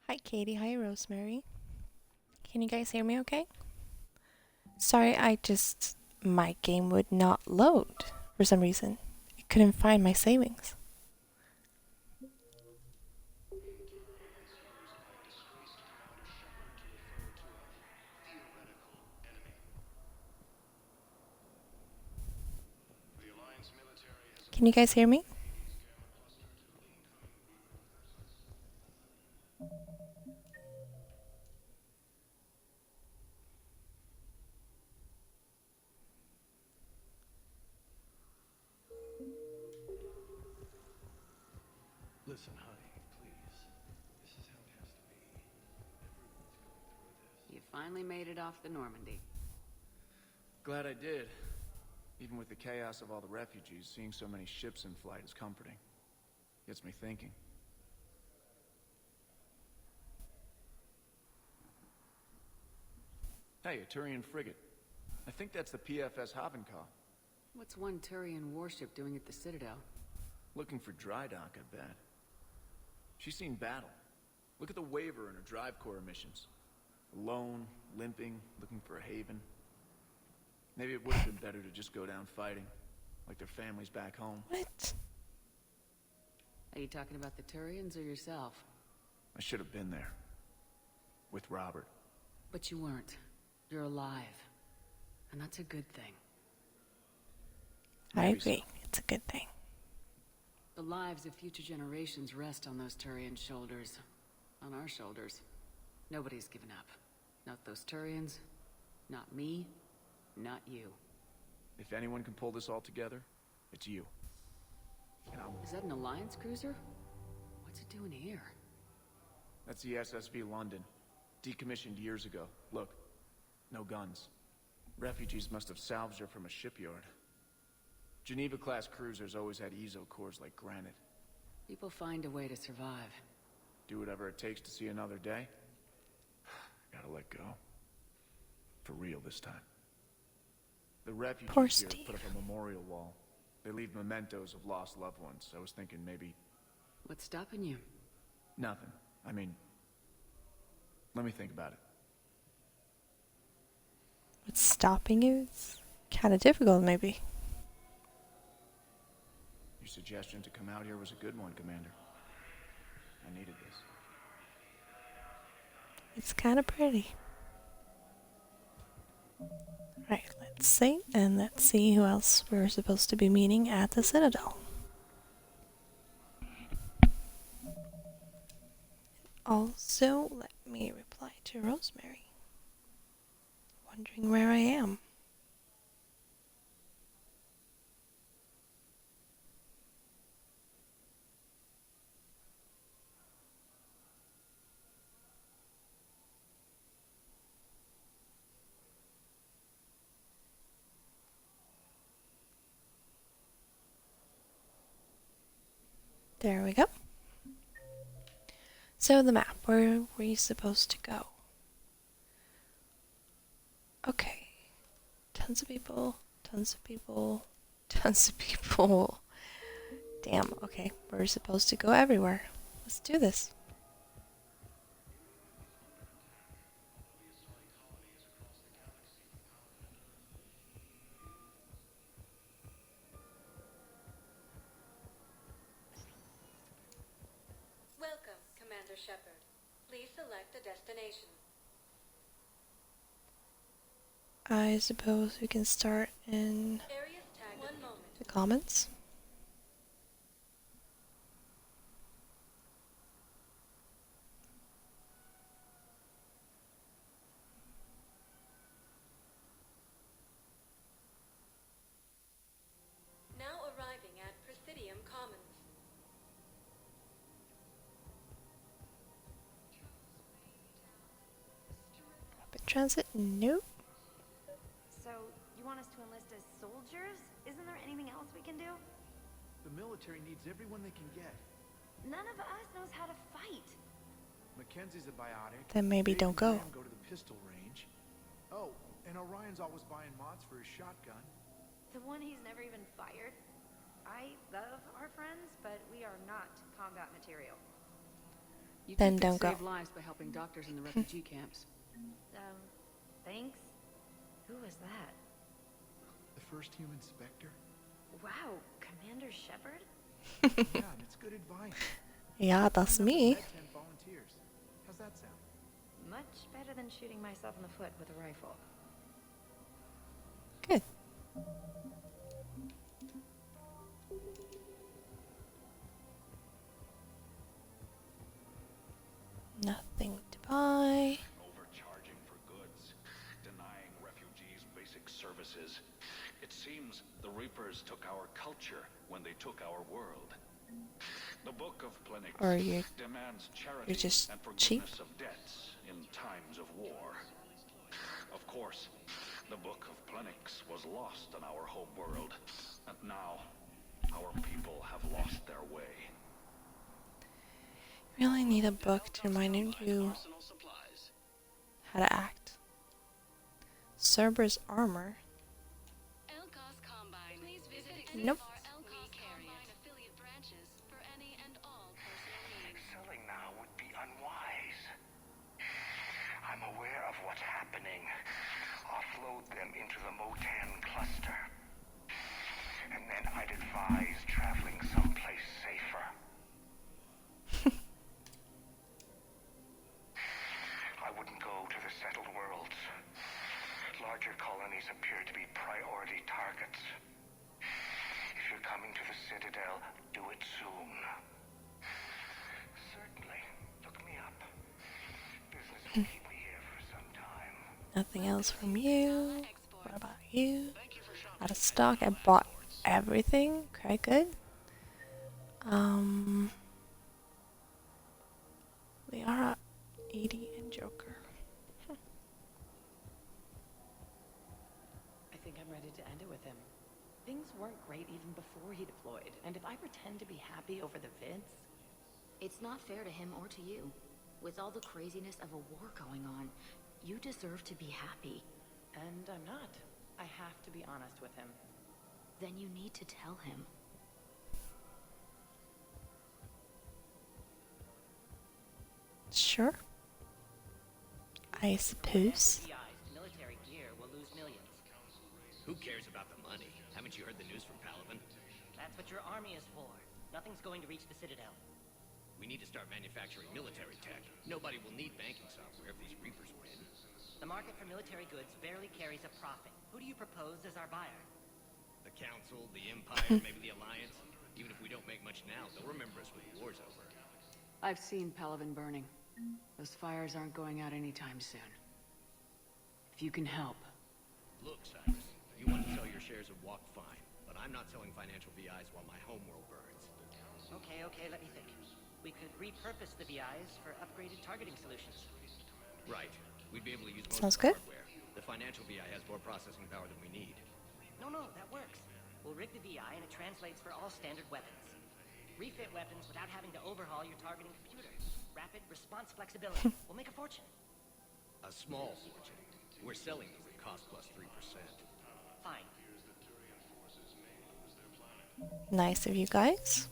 Hi, Katie. Hi, Rosemary. Can you guys hear me okay? Sorry, my game would not load for some reason. It couldn't find my savings. Can you guys hear me? Listen, honey, please. This is how it has to be. Everyone's going through this. You finally made it off the Normandy. Glad I did. Even with the chaos of all the refugees, seeing so many ships in flight is comforting. Gets me thinking. Hey, a Turian frigate. I think that's the PFS Havenkaw. What's one Turian warship doing at the Citadel? Looking for dry dock, I bet. She's seen battle. Look at the waiver in her drive core emissions. Alone, limping, looking for a haven. Maybe it would have been better to just go down fighting, like their families back home. What? Are you talking about the Turians or yourself? I should have been there. With Robert. But you weren't. You're alive. And that's a good thing. I Maybe agree. so. It's a good thing. The lives of future generations rest on those Turian shoulders. On our shoulders. Nobody's given up. Not those Turians. Not me. Not you. If anyone can pull this all together, it's you. And Is that an Alliance cruiser? What's it doing here? that's the SSV London. Decommissioned years ago. Look, no guns. Refugees must have salvaged her from a shipyard. Geneva-class cruisers always had ezo cores like granite. People find a way to survive. Do whatever it takes to see another day. Gotta let go. For real this time. The Poor refugees here Steve. put up a memorial wall. They leave mementos of lost loved ones. I was thinking maybe... What's stopping you? Nothing. I mean... Let me think about it. What's stopping you? It's kind of difficult, maybe. Your suggestion to come out here was a good one, Commander. I needed this. It's kind of pretty. Right, let's see. And let's see who else we're supposed to be meeting at the Citadel. Also, let me reply to Rosemary. Wondering where I am. There we go. So the map, where were you supposed to go? Okay. Tons of people, tons of people, tons of people. Damn, okay. We're supposed to go everywhere. Let's do this. Welcome, Commander Shepard. Please select a destination. I suppose we can start in Areas tagged. 1 moment. the comments. Now arriving at Presidium Commons. Rapid transit? Nope. So, you want us to enlist as soldiers? Isn't there anything else we can do? The military needs everyone they can get. None of us knows how to fight. Mackenzie's a biotic. Then maybe Dave don't and go. Graham go to the pistol range. Oh, and Orion's always buying mods for his shotgun. The one he's never even fired. I love our friends, but we are not combat material. You Then two don't could go. save lives by helping doctors in the refugee camps. Thanks? Who was that? The first human Spectre? Wow, Commander Shepard? Yeah, and it's good advice. Yeah, that's Sign up as me. Med 10 volunteers. How's that sound? Much better than shooting myself in the foot with a rifle. Good. Nothing to buy. Overcharging for goods, denying refugees basic services. It seems the Reapers took our culture when they took our world. The Book of Plenix Or you're demands charity just and cheap. forgiveness of debts in times of war. Of course, the Book of Plenix was lost on our home world, and now our people have lost their way. Really need a book to remind you how to act. Cerberus armor. Elcos Combine. Please visit Nope. our Elcos Combine affiliate branches for any and all personal needs. Selling now would be unwise. I'm aware of what's happening. Offload them into the Motan cluster. And then I'd advise traveling someplace safer. I wouldn't go to the settled worlds. Larger colonies appear to be priority targets. If you're coming to the Citadel, do it soon. Certainly. Look me up. Business will keep me here for some time. Nothing else from you. What about you? Out of stock. I bought everything. Okay, good. Liara, Edie, and Joker. I think I'm ready to end it with him. Things weren't great even before he deployed, and if I pretend to be happy over the vids... It's not fair to him or to you. With all the craziness of a war going on, you deserve to be happy. And I'm not. I have to be honest with him. Then you need to tell him. Sure. I suppose. Military gear will lose millions. Who cares about the money? Haven't you heard the news from Paragon? That's what your army is for. Nothing's going to reach the Citadel. We need to start manufacturing military tech. Nobody will need banking software if these Reapers win. The market for military goods barely carries a profit. Who do you propose as our buyer? The Council, the Empire, maybe the Alliance. Even if we don't make much now, they'll remember us when the war's over. I've seen Paragon burning. Those fires aren't going out anytime soon. If you can help. Look, Cyrus, you want to sell your shares of Walk, fine. But I'm not selling financial VIs while my homeworld burns. Okay, let me think. We could repurpose the VIs for upgraded targeting solutions. Right. We'd be able to use most Sounds of the good. hardware. The financial VI has more processing power than we need. No, that works. We'll rig the VI and it translates for all standard weapons. Refit weapons without having to overhaul your targeting computer. Rapid response flexibility. We'll make a fortune. A small fortune. We're selling them at cost plus 3%. Fine. Nice of you guys.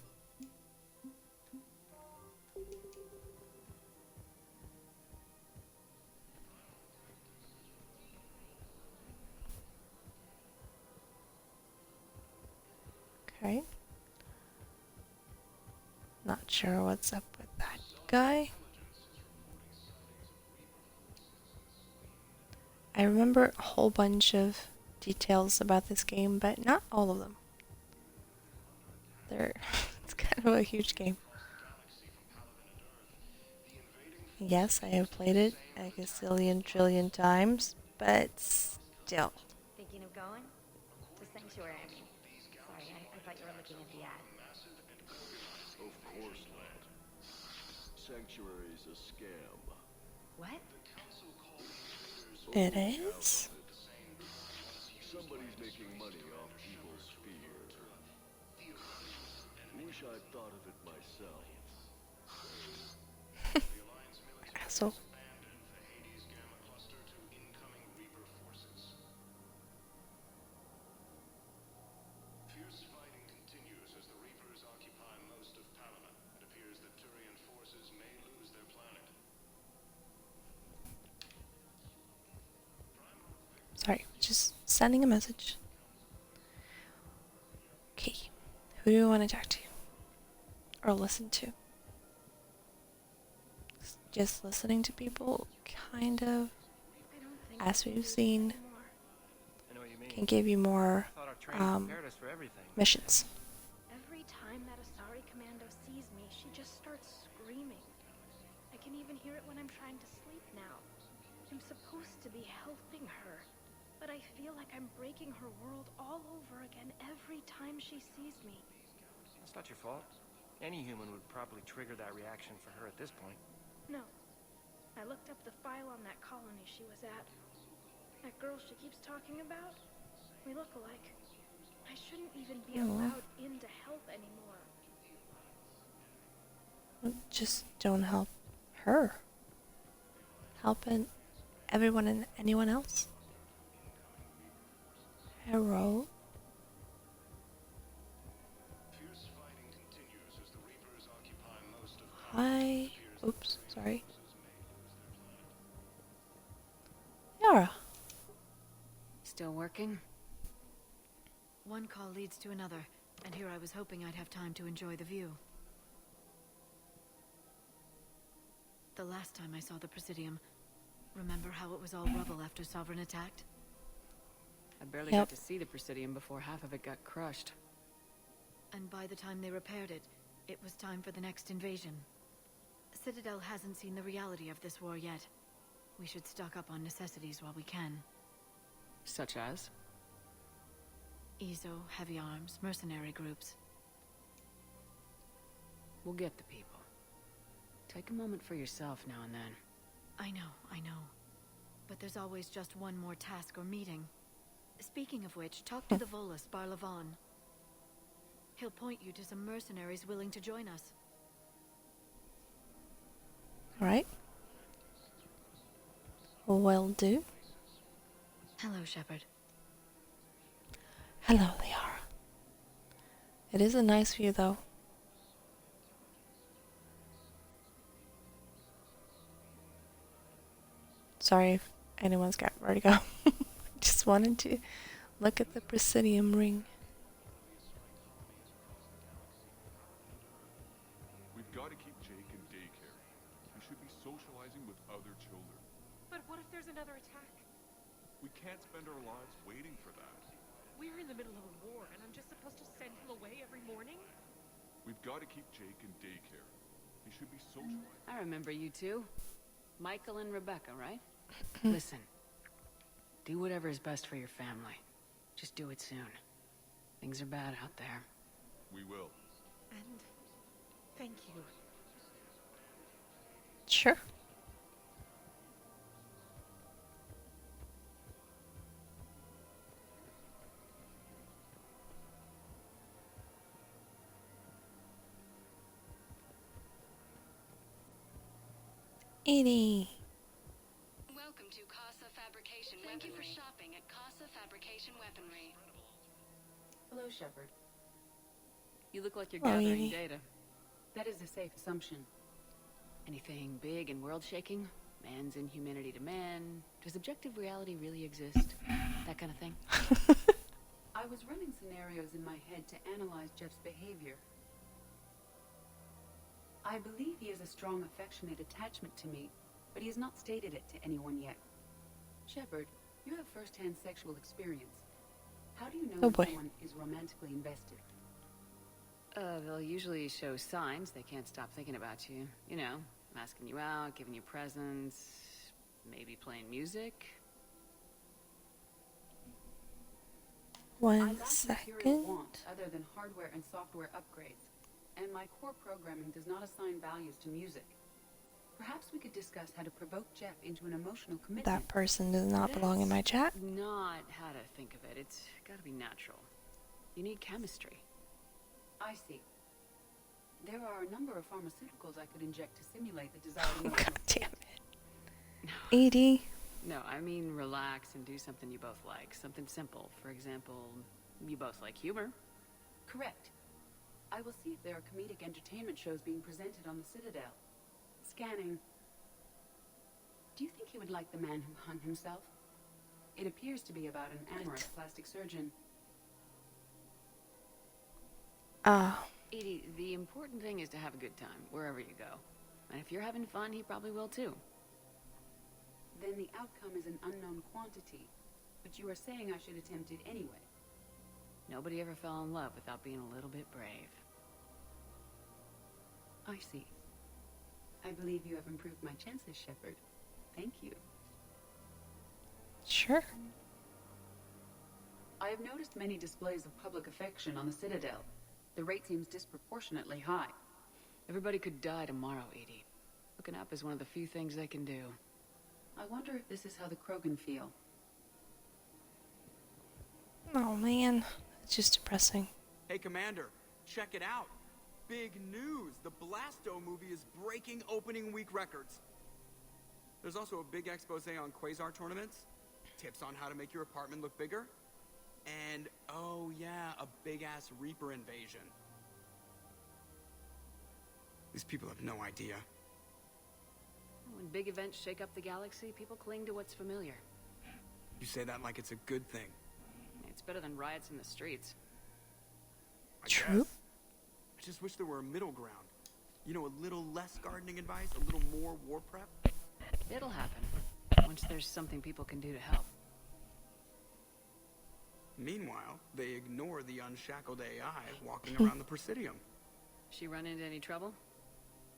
Okay. Not sure what's up with that guy. I remember a whole bunch of details about this game, but not all of them. It's kind of a huge game. Yes, I have played it a gazillion trillion times, but still. Thinking of going? To Sanctuary, I mean. Sorry, I thought you were looking at the ad. Of course not. Sanctuary's a scam. What? It is? Somebody's making money off people's fear. Wish I'd thought of it myself. Asshole. Fierce fighting continues as the Reapers occupy most of Paragon. It appears that Turian forces may lose their Just sending a message. Okay. Who do you want to talk to? Or listen to? Just listening to people, kind of, as we've seen, can give you more missions. Every time that Asari Commando sees me, she just starts screaming. I can even hear it when I'm trying to sleep now. I'm supposed to be helping her, but I feel like I'm breaking her world all over again every time she sees me. That's not your fault. Any human would probably trigger that reaction for her at this point. No. I looked up the file on that colony she was at. That girl she keeps talking about? We look alike. I shouldn't even be allowed in to help anymore. Just don't help her. Help everyone and anyone else. Hello. Hi. Oops, sorry. Yara. Still working? One call leads to another, and here I was hoping I'd have time to enjoy the view. The last time I saw the Presidium, remember how it was all rubble after Sovereign attacked? I barely got to see the Presidium before half of it got crushed. And by the time they repaired it, it was time for the next invasion. Citadel hasn't seen the reality of this war yet. We should stock up on necessities while we can. Such as? EZO, heavy arms, mercenary groups. We'll get the people. Take a moment for yourself now and then. I know. But there's always just one more task or meeting. Speaking of which, talk to the Volus, Barlavan. He'll point you to some mercenaries willing to join us. Alright. Will do. Hello, Shepard. Hello, Liara. It is a nice view, though. Sorry if anyone's got vertigo. Just wanted to look at the Presidium ring. We've got to keep Jake in daycare. He should be socializing with other children. But what if there's another attack? We can't spend our lives waiting for that. We're in the middle of a war, and I'm just supposed to send him away every morning? We've got to keep Jake in daycare. He should be socializing. I remember you two. Michael and Rebecca, right? Listen. Do whatever is best for your family. Just do it soon. Things are bad out there. We will. And thank you. Sure. Edie. Welcome to Casa Fabrication Weaponry. Thank you for shopping at Casa Fabrication Weaponry. Hello, Shepard. You look like you're Hello, gathering Evie. data. That is a safe assumption. Anything big and world-shaking? Man's inhumanity to man? Does objective reality really exist? That kind of thing? I was running scenarios in my head to analyze Jeff's behavior. I believe he has a strong affectionate attachment to me, but he has not stated it to anyone yet. Shepard, you have first-hand sexual experience. How do you know if someone is romantically invested? They'll usually show signs they can't stop thinking about you. You know, asking you out, giving you presents, maybe playing music. One I lack material second. want other than hardware and software upgrades, and my core programming does not assign values to music. Perhaps we could discuss how to provoke Jeff into an emotional commitment. That person does not belong in my chat. Not how to think of it. It's gotta be natural. You need chemistry. I see. There are a number of pharmaceuticals I could inject to simulate the desired emotional. God damn it. Edie. No, I mean relax and do something you both like. Something simple. For example, you both like humor. Correct. I will see if there are comedic entertainment shows being presented on the Citadel. Scanning. Do you think he would like the man who hung himself? It appears to be about an amorous plastic surgeon. Edie, the important thing is to have a good time, wherever you go. And if you're having fun, he probably will too. Then the outcome is an unknown quantity. But you are saying I should attempt it anyway. Nobody ever fell in love without being a little bit brave. I see. I believe you have improved my chances, Shepard. Thank you. Sure. I have noticed many displays of public affection on the Citadel. The rate seems disproportionately high. Everybody could die tomorrow, Edie. Looking up is one of the few things they can do. I wonder if this is how the Krogan feel. Oh man, it's just depressing. Hey, Commander, check it out. Big news! The Blasto movie is breaking opening week records. There's also a big expose on Quasar tournaments, tips on how to make your apartment look bigger, and, oh yeah, a big-ass Reaper invasion. These people have no idea. When big events shake up the galaxy, people cling to what's familiar. You say that like it's a good thing. It's better than riots in the streets. True. I just wish there were a middle ground. You know, a little less gardening advice, a little more war prep. It'll happen, once there's something people can do to help. Meanwhile, they ignore the unshackled AI walking around the Presidium. She run into any trouble?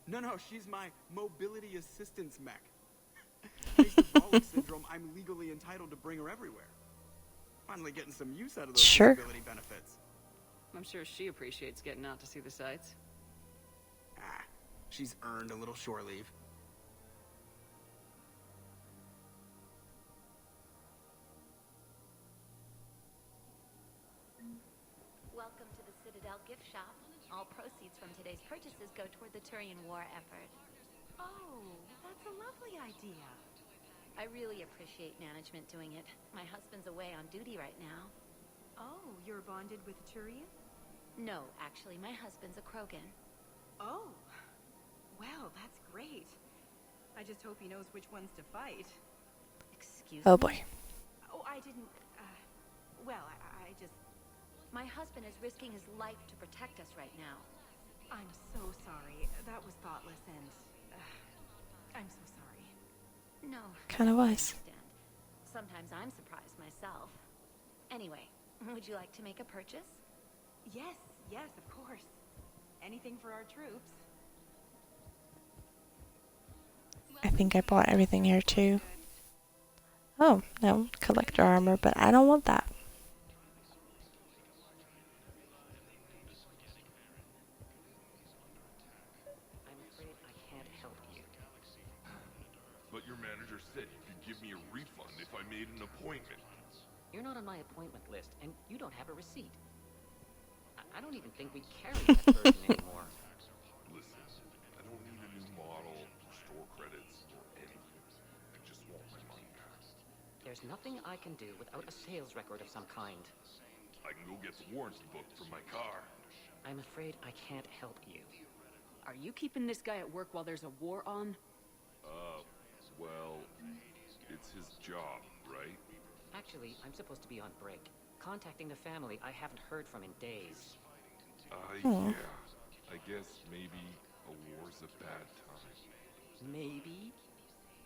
No, she's my mobility assistance mech. Thanks to Bollock syndrome, I'm legally entitled to bring her everywhere. Finally getting some use out of those disability benefits. I'm sure she appreciates getting out to see the sights. She's earned a little shore leave. Welcome to the Citadel gift shop. All proceeds from today's purchases go toward the Turian war effort. Oh, that's a lovely idea. I really appreciate management doing it. My husband's away on duty right now. Oh, you're bonded with Turian? No, actually, my husband's a Krogan. Oh, well, that's great. I just hope he knows which ones to fight. Excuse Oh me? boy. Oh, I didn't, well, I just... My husband is risking his life to protect us right now. I'm so sorry. That was thoughtless and... I'm so sorry. No. Kinda I was. understand. Sometimes I'm surprised myself. Anyway, would you like to make a purchase? Yes, of course. Anything for our troops. I think I bought everything here too. Oh, no, collector armor, but I don't want that. I'm afraid I can't help you. But your manager said you could give me a refund if I made an appointment. You're not on my appointment list, and you don't have a receipt. I don't even think we carry that version anymore. Listen, I don't need a new model, store credits, or anything. I just want my money back. There's nothing I can do without a sales record of some kind. I can go get the warranty book from my car. I'm afraid I can't help you. Are you keeping this guy at work while there's a war on? Well, it's his job, right? Actually, I'm supposed to be on break. Contacting the family I haven't heard from in days. Yeah. I guess maybe a war's a bad time. Maybe?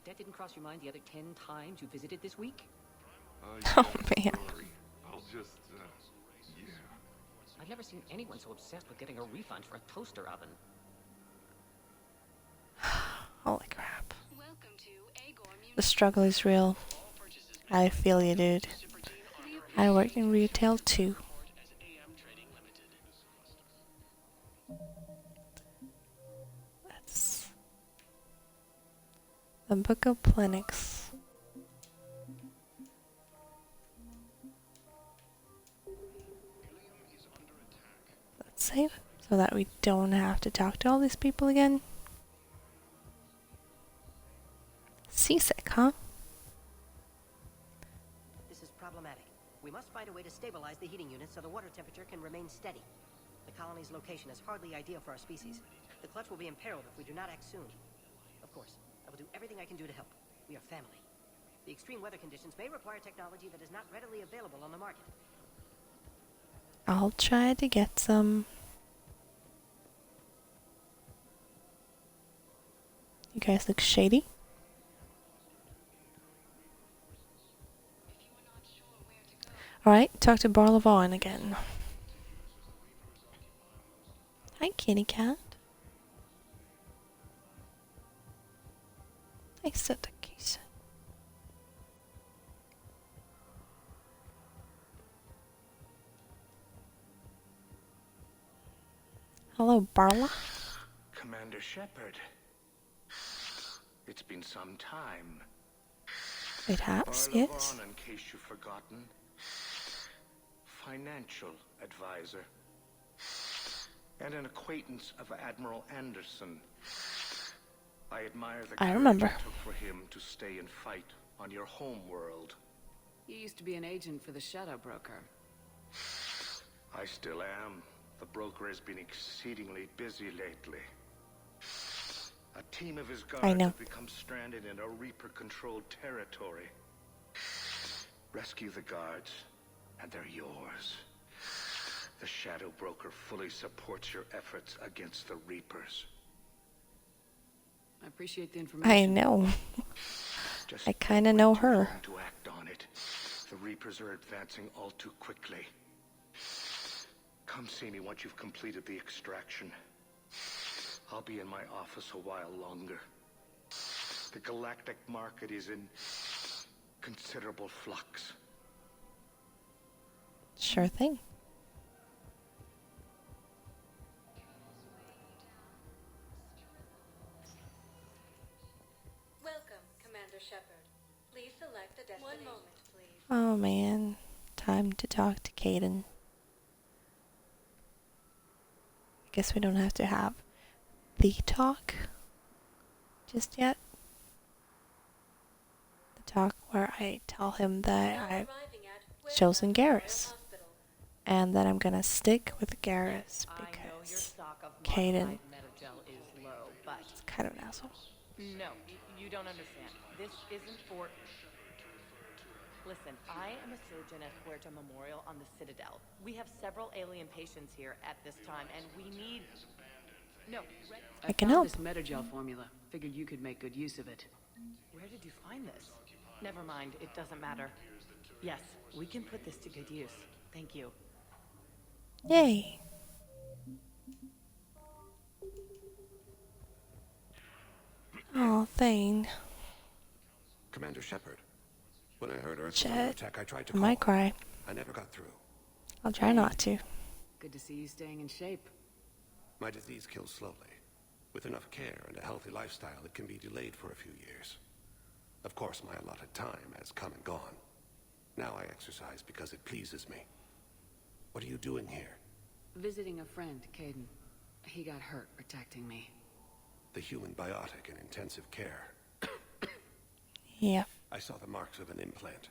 That didn't cross your mind the other 10 times you visited this week? Oh, man. Sorry. I'll just, yeah. I've never seen anyone so obsessed with getting a refund for a toaster oven. Holy crap. The struggle is real. I feel you, dude. I work in retail too. That's the Book of Plenix. Let's save so that we don't have to talk to all these people again. Seasick, huh? This is problematic. We must find a way to stabilize the heating unit so the water temperature can remain steady. The colony's location is hardly ideal for our species. The clutch will be imperiled if we do not act soon. Of course, I will do everything I can do to help. We are family. The extreme weather conditions may require technology that is not readily available on the market. I'll try to get some. You guys look shady. Alright, talk to Barlavon again. Hi, kitty cat. I said the keys. Hello, Barla. Commander Shepard. It's been some time. It has, yes. In case you've forgotten. Financial advisor. And an acquaintance of Admiral Anderson. I admire the courage it took for him to stay and fight on your home world. You used to be an agent for the Shadow Broker. I still am. The broker has been exceedingly busy lately. A team of his guards have become stranded in a Reaper-controlled territory. Rescue the guards, and they're yours. The Shadow Broker fully supports your efforts against the Reapers. I appreciate the information. I know. I kind of know her. To act on it. The Reapers are advancing all too quickly. Come see me once you've completed the extraction. I'll be in my office a while longer. The galactic market is in considerable flux. Sure thing. Welcome, Commander Shepard. Please select a destination. 1 moment, please. Oh man, time to talk to Caden. I guess we don't have to have the talk just yet. The talk where I tell him that I've chosen Garrus and that I'm gonna stick with Garrus because Caden is kind of an asshole. No, you don't understand. This isn't for... Listen, I am a surgeon at Puerto Memorial on the Citadel. We have several alien patients here at this time, and we need... No, I can found help. this Metagel formula. Figured you could make good use of it. Where did you find this? Never mind, it doesn't matter. Yes, we can put this to good use. Thank you. Yay. Oh, Thane. Commander Shepard. When I heard Earth's Chet, attack, I tried to I might call. cry. I never got through. I'll try not to. Good to see you staying in shape. My disease kills slowly. With enough care and a healthy lifestyle, it can be delayed for a few years. Of course, my allotted time has come and gone. Now I exercise because it pleases me. What are you doing here? Visiting a friend, Caden. He got hurt protecting me. The human biotic in intensive care. Yeah. I saw the marks of an implant.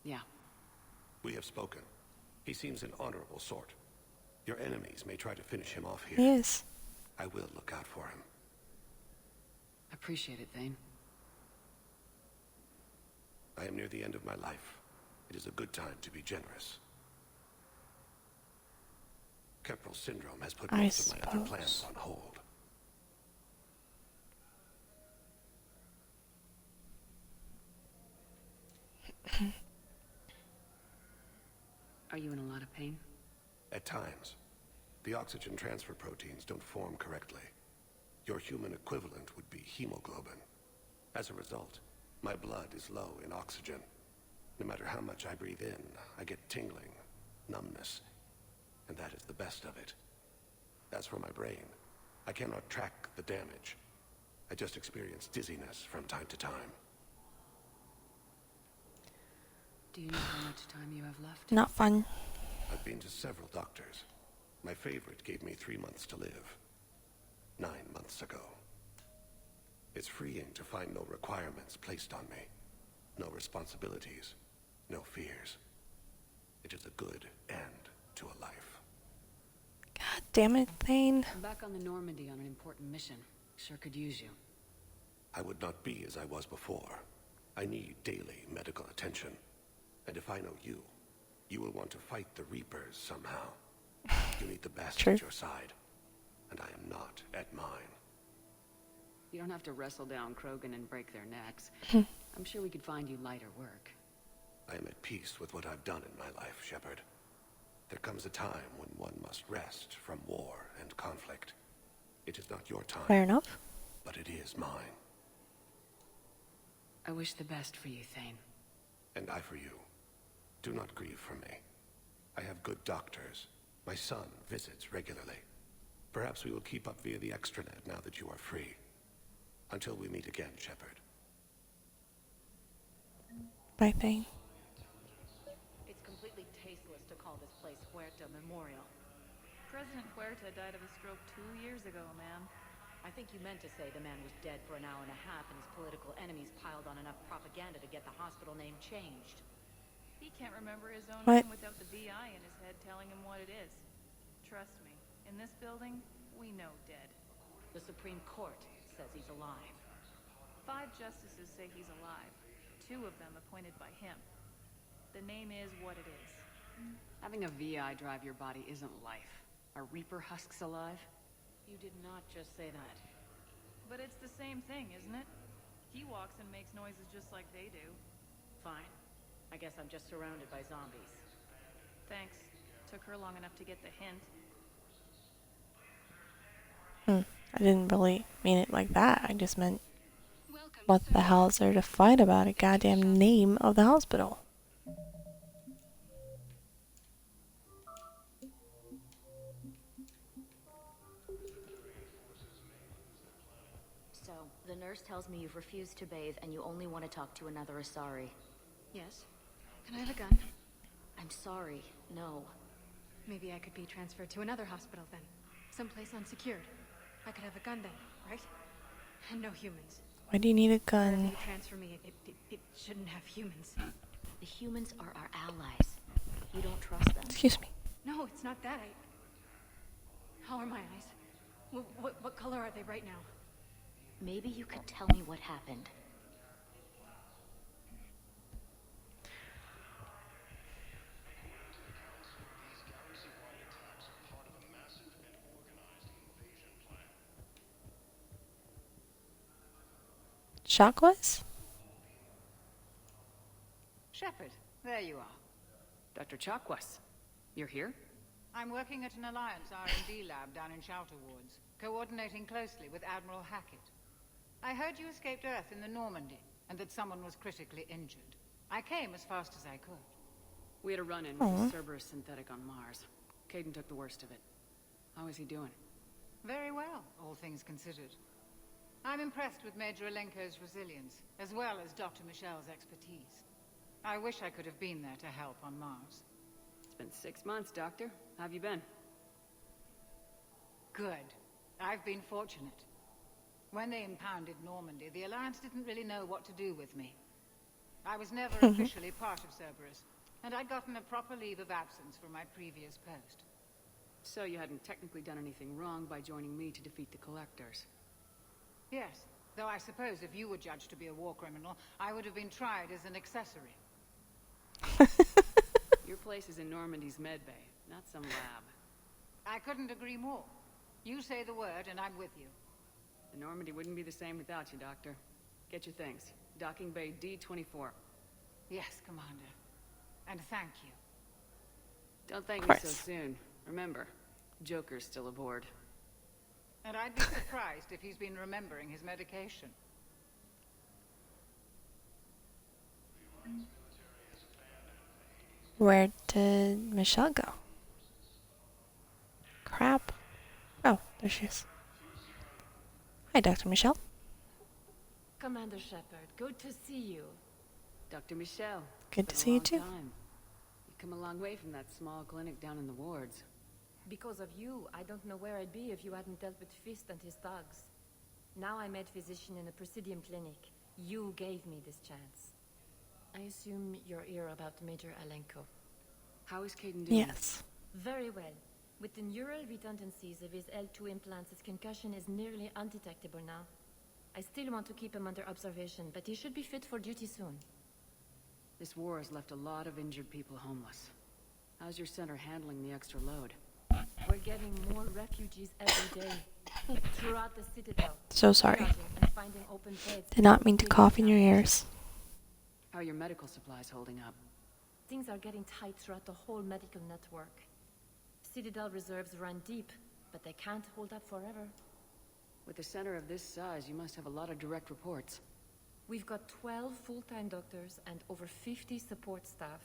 Yeah. We have spoken. He seems an honorable sort. Your enemies may try to finish him off here. He is. I will look out for him. Appreciate it, Thane. I am near the end of my life. It is a good time to be generous. Kepral syndrome has put most of my other plans on hold. Are you in a lot of pain? At times. The oxygen transfer proteins don't form correctly. Your human equivalent would be hemoglobin. As a result, my blood is low in oxygen. No matter how much I breathe in, I get tingling, numbness, and that is the best of it. As for my brain, I cannot track the damage. I just experience dizziness from time to time. Do you know how much time you have left? Not fun. I've been to several doctors. My favorite gave me 3 months to live. 9 months ago. It's freeing to find no requirements placed on me. No responsibilities. No fears. It is a good end to a life. God damn it, Thane. I'm back on the Normandy on an important mission. Sure could use you. I would not be as I was before. I need daily medical attention. And if I know you, you will want to fight the Reapers somehow. You need the best True. at your side, and I am not at mine. You don't have to wrestle down Krogan and break their necks. I'm sure we could find you lighter work. I am at peace with what I've done in my life, Shepard. There comes a time when one must rest from war and conflict. It is not your time. Fair enough. But it is mine. I wish the best for you, Thane. And I for you. Do not grieve for me. I have good doctors. My son visits regularly. Perhaps we will keep up via the extranet now that you are free. Until we meet again, Shepard. Bye, Thane. It's completely tasteless to call this place Huerta Memorial. President Huerta died of a stroke 2 years ago, ma'am. I think you meant to say the man was dead for an hour and a half and his political enemies piled on enough propaganda to get the hospital name changed. He can't remember his own What? name without the VI in his head telling him what it is. Trust me, in this building, we know dead. The Supreme Court says he's alive. 5 justices say he's alive. 2 of them appointed by him. The name is what it is. Having a VI drive your body isn't life. Are Reaper husks alive? You did not just say that. But it's the same thing, isn't it? He walks and makes noises just like they do. Fine. I guess I'm just surrounded by zombies. Thanks. Took her long enough to get the hint. I didn't really mean it like that. I just meant, what the hell is there to fight about a goddamn name of the hospital? So, the nurse tells me you've refused to bathe and you only want to talk to another Asari. Yes? Can I have a gun? I'm sorry, no. Maybe I could be transferred to another hospital then. Someplace unsecured. I could have a gun then, right? And no humans. Why do you need a Wherever gun? you transfer me, it shouldn't have humans. The humans are our allies. You don't trust them. Excuse me. No, it's not that. How are my eyes? What color are they right now? Maybe you could tell me what happened. Chakwas? Shepard, there you are. Dr. Chakwas, you're here? I'm working at an Alliance R&D lab down in Shelter Wards, coordinating closely with Admiral Hackett. I heard you escaped Earth in the Normandy, and that someone was critically injured. I came as fast as I could. We had a run-in with the Cerberus synthetic on Mars. Caden took the worst of it. How is he doing? Very well, all things considered. I'm impressed with Major Alenko's resilience, as well as Dr. Michel's expertise. I wish I could have been there to help on Mars. It's been 6 months, Doctor. How have you been? Good. I've been fortunate. When they impounded Normandy, the Alliance didn't really know what to do with me. I was never officially part of Cerberus, and I'd gotten a proper leave of absence from my previous post. So you hadn't technically done anything wrong by joining me to defeat the Collectors? Yes, though I suppose if you were judged to be a war criminal, I would have been tried as an accessory. Your place is in Normandy's medbay, not some lab. I couldn't agree more. You say the word and I'm with you. The Normandy wouldn't be the same without you, Doctor. Get your things. Docking Bay D-24. Yes, Commander. And thank you. Don't thank me so soon. Remember, Joker's still aboard. And I'd be surprised if he's been remembering his medication. Where did Michelle go? Crap. Oh, there she is. Hi, Dr. Michelle. Commander Shepard, good to see you. Dr. Michelle. Good to Been a see you long too. time. You've come a long way from that small clinic down in the wards. Because of you, I don't know where I'd be if you hadn't dealt with Fist and his thugs. Now I'm head physician in a Presidium clinic. You gave me this chance. I assume you're here about Major Alenko. How is Caden doing? Yes. Very well. With the neural redundancies of his L2 implants, his concussion is nearly undetectable now. I still want to keep him under observation, but he should be fit for duty soon. This war has left a lot of injured people homeless. How's your center handling the extra load? We're getting more refugees every day. Throughout the Citadel. So sorry. And finding open beds. Did not mean to cough in your ears. How are your medical supplies holding up? Things are getting tight throughout the whole medical network. Citadel reserves run deep, but they can't hold up forever. With a center of this size, you must have a lot of direct reports. We've got 12 full-time doctors and over 50 support staff.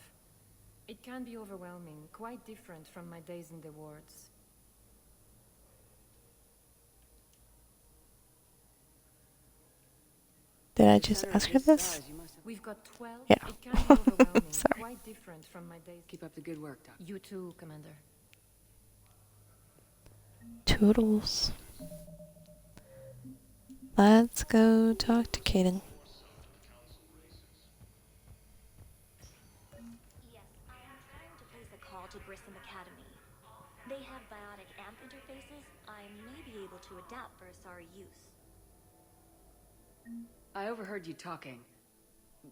It can be overwhelming, quite different from my days in the wards. Did I just ask her this? We've got 12. Yeah. It can be overwhelming, Sorry. quite different from my days. Keep up the good work, Doc. You too, Commander. Toodles. Let's go talk to Kaden. Yes, I am trying to place a call to Grissom Academy. They have biotic amp interfaces I may be able to adapt for Asari use. I overheard you talking.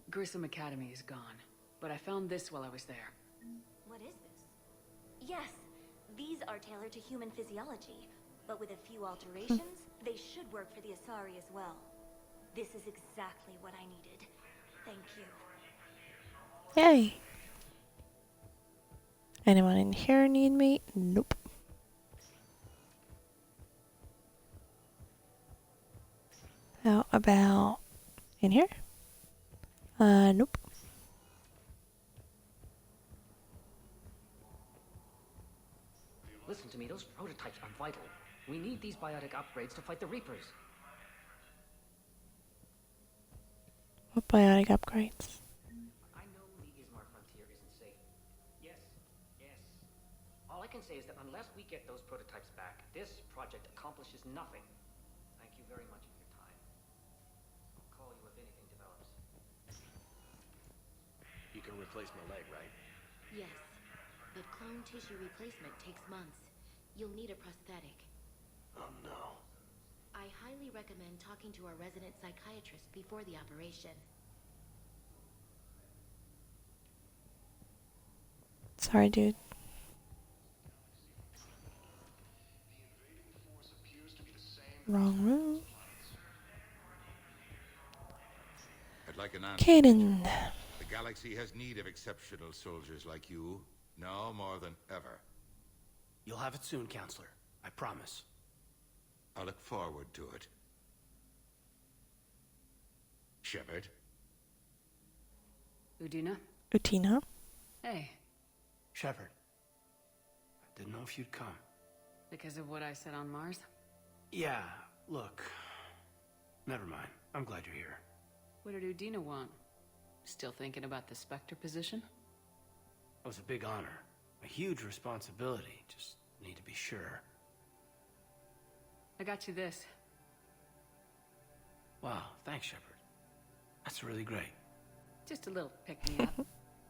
Grissom Academy is gone, but I found this while I was there. What is this? Yes, these are tailored to human physiology, but with a few alterations, they should work for the Asari as well. This is exactly what I needed. Thank you. Yay. Anyone in here need me? Nope. How about in here? Nope. Listen to me, those prototypes are vital. We need these biotic upgrades to fight the Reapers. What biotic upgrades? I know the Ismar frontier isn't safe. Yes. All I can say is that unless we get those prototypes back, this project accomplishes nothing. Thank you very much for your time. I'll call you if anything develops. You can replace my leg, right? Yes, but clone tissue replacement takes months. You'll need a prosthetic. Oh no. I highly recommend talking to our resident psychiatrist before the operation. Sorry, dude. Wrong room. I'd like an answer. Kaden. The galaxy has need of exceptional soldiers like you, now more than ever. You'll have it soon, Counselor. I promise. I look forward to it. Shepard? Udina? Utina? Hey. Shepard. I didn't know if you'd come. Because of what I said on Mars? Yeah, look. Never mind. I'm glad you're here. What did Udina want? Still thinking about the Spectre position? It was a big honor. A huge responsibility. Just need to be sure. I got you this. Wow, thanks, Shepard. That's really great. Just a little pick-me-up.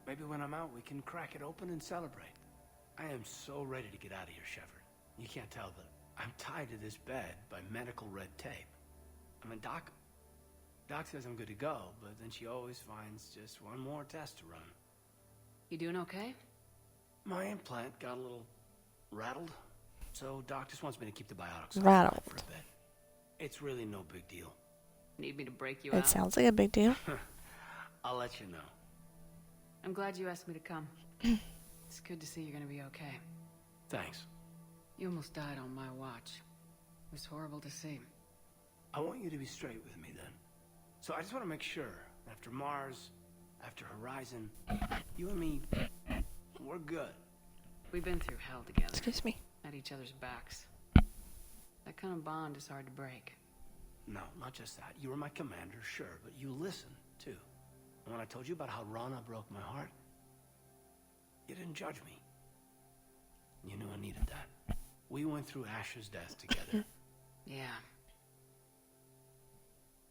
Maybe when I'm out, we can crack it open and celebrate. I am so ready to get out of here, Shepard. You can't tell, but I'm tied to this bed by medical red tape. I mean, Doc says I'm good to go, but then she always finds just one more test to run. You doing okay? My implant got a little rattled, so Doc just wants me to keep the biotics Rattled. for a bit. It's really no big deal. Need me to break you It out? sounds like a big deal. I'll let you know. I'm glad you asked me to come. It's good to see you're gonna be okay. Thanks. You almost died on my watch. It was horrible to see. I want you to be straight with me then. So I just want to make sure, after Mars, after Horizon, you and me, we're good. We've been through hell together. Excuse me. At each other's backs. That kind of bond is hard to break. No, not just that. You were my commander, sure, but you listened, too. And when I told you about how Rana broke my heart, you didn't judge me. You knew I needed that. We went through Ash's death together. Yeah.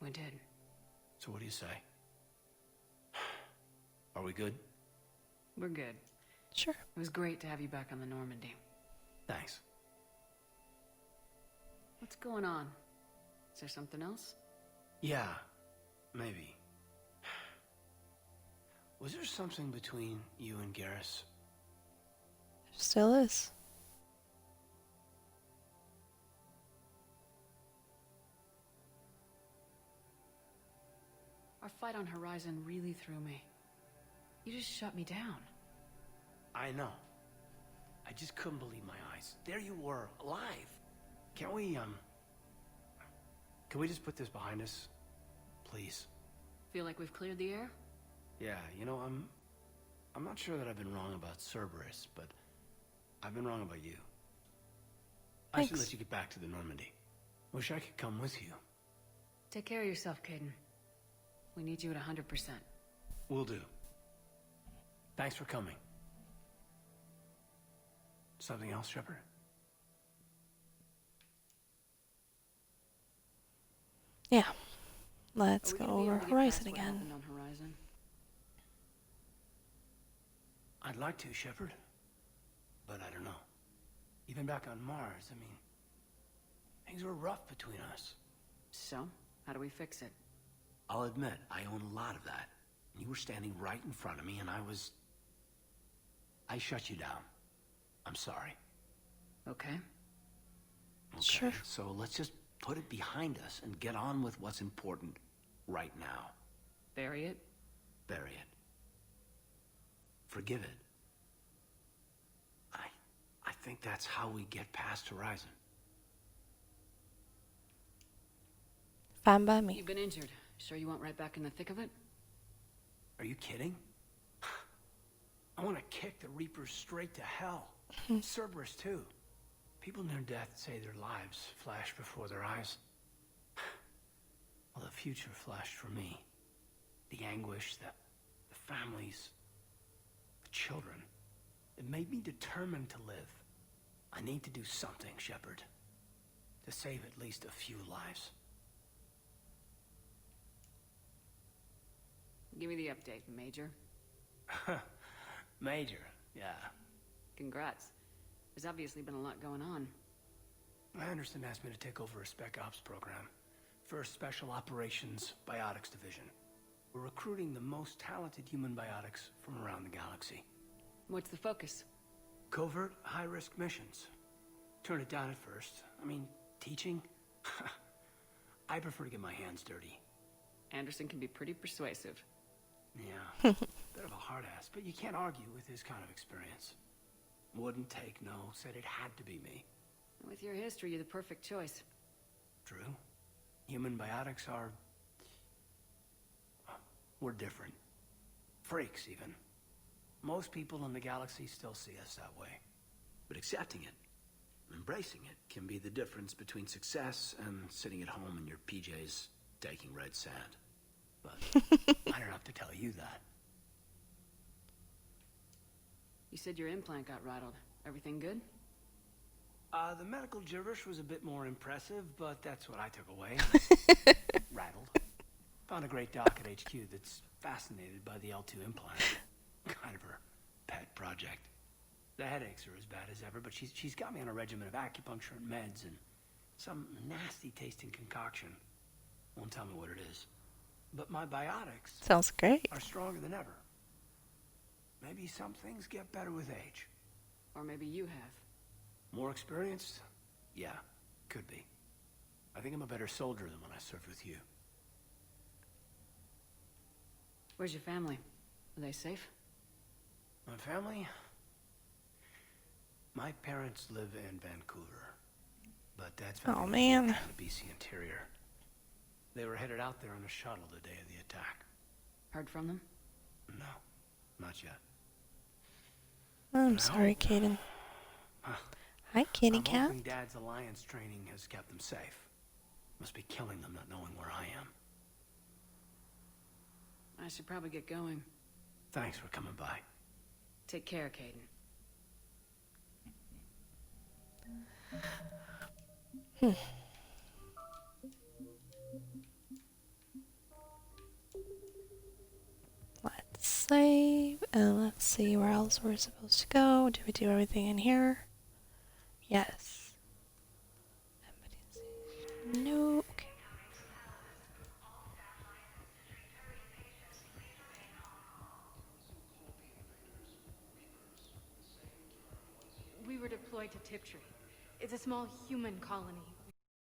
We did. So what do you say? Are we good? We're good. Sure. It was great to have you back on the Normandy. Thanks. What's going on? Is there something else? Yeah, maybe. Was there something between you and Garrus? Still is. Our fight on Horizon really threw me. You just shut me down. I know. I just couldn't believe my eyes. There you were, alive. Can we just put this behind us? Please. Feel like we've cleared the air? Yeah, you know, I'm not sure that I've been wrong about Cerberus, but I've been wrong about you. I should Thanks. let you get back to the Normandy. Wish I could come with you. Take care of yourself, Caden. We need you at 100%. Will do. Thanks for coming. Something else, Shepard? Yeah. Let's Are we go gonna be over able to get Horizon past what again. happened on Horizon? I'd like to, Shepard. But I don't know. Even back on Mars, I mean, things were rough between us. So, how do we fix it? I'll admit, I own a lot of that. You were standing right in front of me, and I shut you down. I'm sorry. Okay. Sure. So let's just put it behind us and get on with what's important right now. Bury it? Bury it. Forgive it. I think that's how we get past Horizon. Fine by me. You've been injured. Sure you want right back in the thick of it? Are you kidding? I want to kick the Reapers straight to hell. Cerberus, too. People near death say their lives flash before their eyes. Well, the future flashed for me. The anguish, the families, the children. It made me determined to live. I need to do something, Shepard. To save at least a few lives. Give me the update, Major. Major, yeah. Congrats. There's obviously been a lot going on. Anderson asked me to take over a Spec Ops program. First Special Operations Biotics Division. We're recruiting the most talented human biotics from around the galaxy. What's the focus? Covert, high-risk missions. Turn it down at first. I mean, teaching? I prefer to get my hands dirty. Anderson can be pretty persuasive. Yeah, bit of a hard ass, but you can't argue with his kind of experience. Wouldn't take no, said it had to be me. With your history, you're the perfect choice. True. Human biotics are... we're different. Freaks, even. Most people in the galaxy still see us that way. But accepting it, embracing it, can be the difference between success and sitting at home in your PJs taking red sand. But I don't have to tell you that. You said your implant got rattled. Everything good? The medical gibberish was a bit more impressive, but that's what I took away. Rattled. Found a great doc at HQ that's fascinated by the L2 implant. Kind of her pet project. The headaches are as bad as ever, but she's got me on a regimen of acupuncture and meds and some nasty tasting concoction. Won't tell me what it is. But my biotics Sounds great. are stronger than ever. Maybe some things get better with age. Or maybe you have. More experienced? Yeah, could be. I think I'm a better soldier than when I served with you. Where's your family? Are they safe? My family? My parents live in Vancouver. But Dad's family Oh, man. in the BC interior. They were headed out there on a shuttle the day of the attack. Heard from them? No, not yet. I'm sorry, Caden. Hi, kitty I'm cat. hoping Dad's alliance training has kept them safe. Must be killing them not knowing where I am. I should probably get going. Thanks for coming by. Take care, Caden. Let's save, and let's see where else we're supposed to go. Do we do everything in here? Yes. No. Okay. way to Tiptree. It's a small human colony.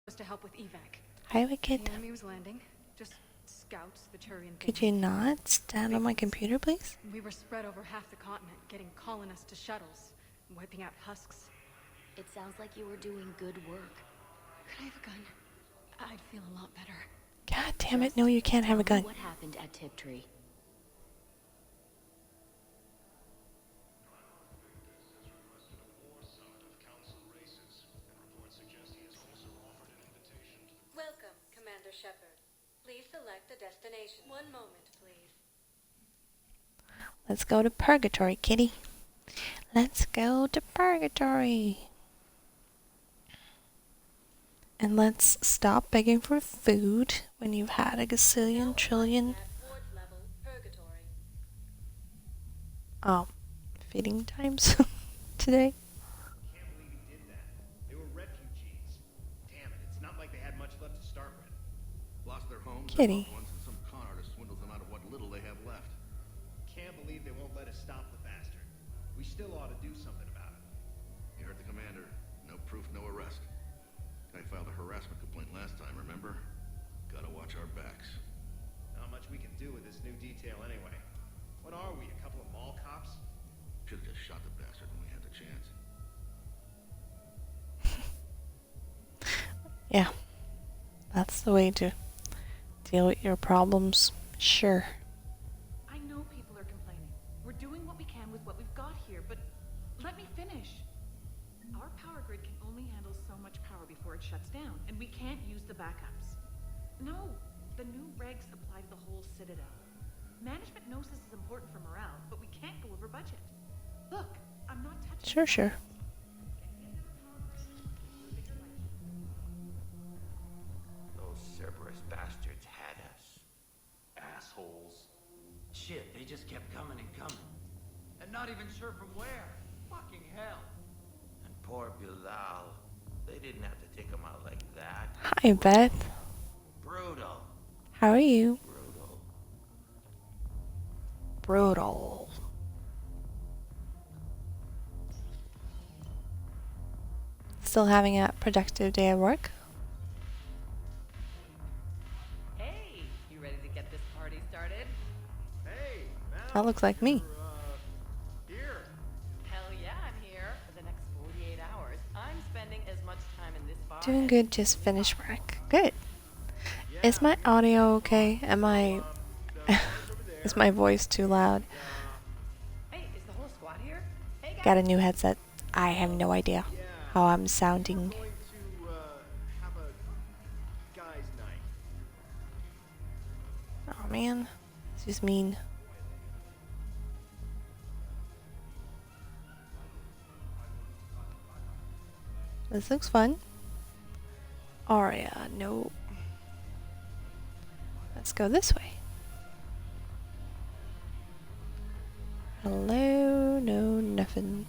Supposed to help with evac. Hi, Wicked. The enemy was landing. Just scouts, the Turian. Could you not stand on my computer, please? We were spread over half the continent, getting colonists to shuttles, wiping out husks. It sounds like you were doing good work. Could I have a gun? I'd feel a lot better. God damn it, no, you can't have a gun. What happened at Tiptree? Welcome, Commander Shepard. Please select a destination. One moment, please. Let's go to Purgatory, kitty. Let's go to Purgatory. And let's stop begging for food when you've had a gazillion trillion. Feeding times today. Can't believe he did that. They were refugees. Damn it, it's not like they had much left to start with. Lost their homes, Kitty. their loved ones, and some con artist swindles them out of what little they have left. Can't believe they won't let us stop the bastard. We still ought to do something about it. You heard the commander. No proof, no arrest. I filed a harassment complaint last time, remember? Gotta watch our backs. Not much we can do with this new detail anyway. What are we, a couple of mall cops? Should've just shot the bastard when we had the chance. Yeah. That's the way to deal with your problems. Sure. I know people are complaining. We're doing what we can with what we've got here, but let me finish. Our power grid can only handle so much power before it shuts down, and we can't use the backups. No, the new regs apply to the whole Citadel. Management knows this is important for morale, but we can't go over budget. Look, I'm not touching. Sure. Those Cerberus bastards had us. Assholes. Shit, they just kept coming and coming. And not even sure from where. Fucking hell. And poor Bilal. They didn't have to take him out like that. Hi, Beth. Brutal. How are you? Brutal. Brutal. Still having a productive day at work? Hey, you ready to get this party started? Hey, That looks like me. here. Hell yeah, I'm here. For the next 48 hours, I'm spending as much time in this bar. Doing good, just finished work. Good. Is my audio okay? Is my voice too loud? Hey, is the whole squad here? Hey guys. Got a new headset. I have no idea how I'm sounding. Going to have a guys' night. Oh man, this is mean. This looks fun. Aria, no. Let's go this way. Hello, no, nothing.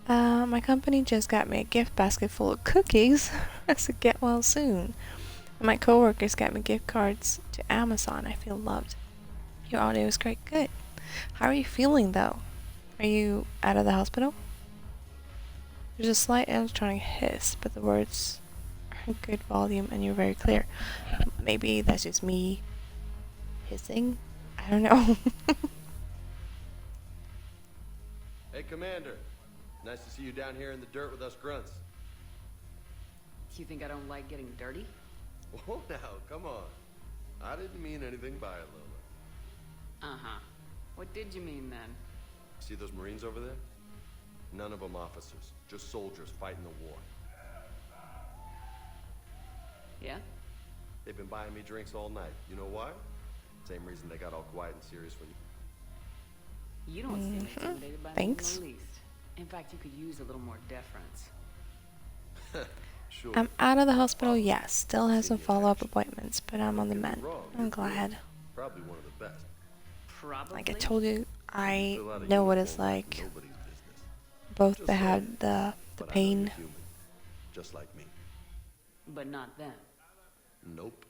My company just got me a gift basket full of cookies. I said get well soon. And my coworkers got me gift cards to Amazon. I feel loved. Your audio is great. Good. How are you feeling though? Are you out of the hospital? There's a slight electronic hiss, but the words are good volume and you're very clear. Maybe that's just me hissing. I don't know. Hey, Commander. Nice to see you down here in the dirt with us grunts. You think I don't like getting dirty? Oh, now, come on. I didn't mean anything by it, Lola. Uh-huh. What did you mean then? See those Marines over there? None of them officers, just soldiers fighting the war. Yeah? They've been buying me drinks all night. You know why? Same reason they got all quiet and serious when you... You don't seem intimidated by Thanks. me in the least. In fact, you could use a little more deference. Sure. I'm out of the hospital, yes. Still have some follow-up appointments, but I'm on the mend. I'm glad. Probably one of the best. Probably. Like I told you, I know what it's like. Both to have the pain. Just like me. But not them. Nope.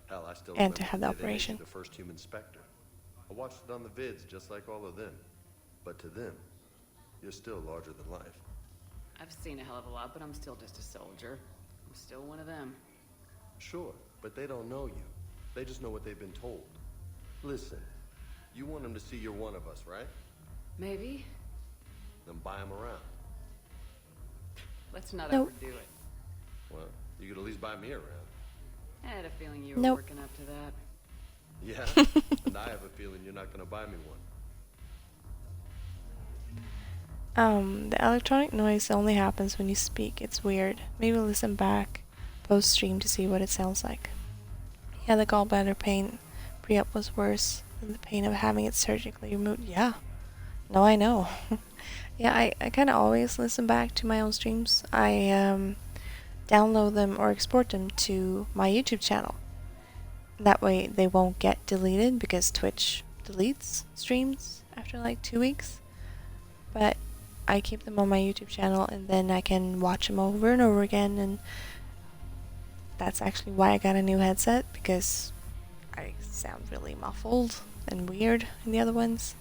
Hell, I still And remember to have the day they made me operation. the first human Spectre. I watched it on the vids just like all of them. But to them, you're still larger than life. I've seen a hell of a lot, but I'm still just a soldier. I'm still one of them. Sure, but they don't know you. They just know what they've been told. Listen, you want them to see you're one of us, right? Maybe. Then buy them around. Let's not Nope. overdo it. Well, you could at least buy me around. I had a feeling you were Nope. working up to that. Yeah, and I have a feeling you're not gonna buy me one. The electronic noise only happens when you speak. It's weird. Maybe listen back post-stream to see what it sounds like. Yeah, the gallbladder pain pre-op was worse than the pain of having it surgically removed. Yeah. No, I know. Yeah, I kind of always listen back to my own streams. I download them or export them to my YouTube channel. That way they won't get deleted because Twitch deletes streams after like 2 weeks. But I keep them on my YouTube channel and then I can watch them over and over again, and that's actually why I got a new headset, because I sound really muffled and weird in the other ones.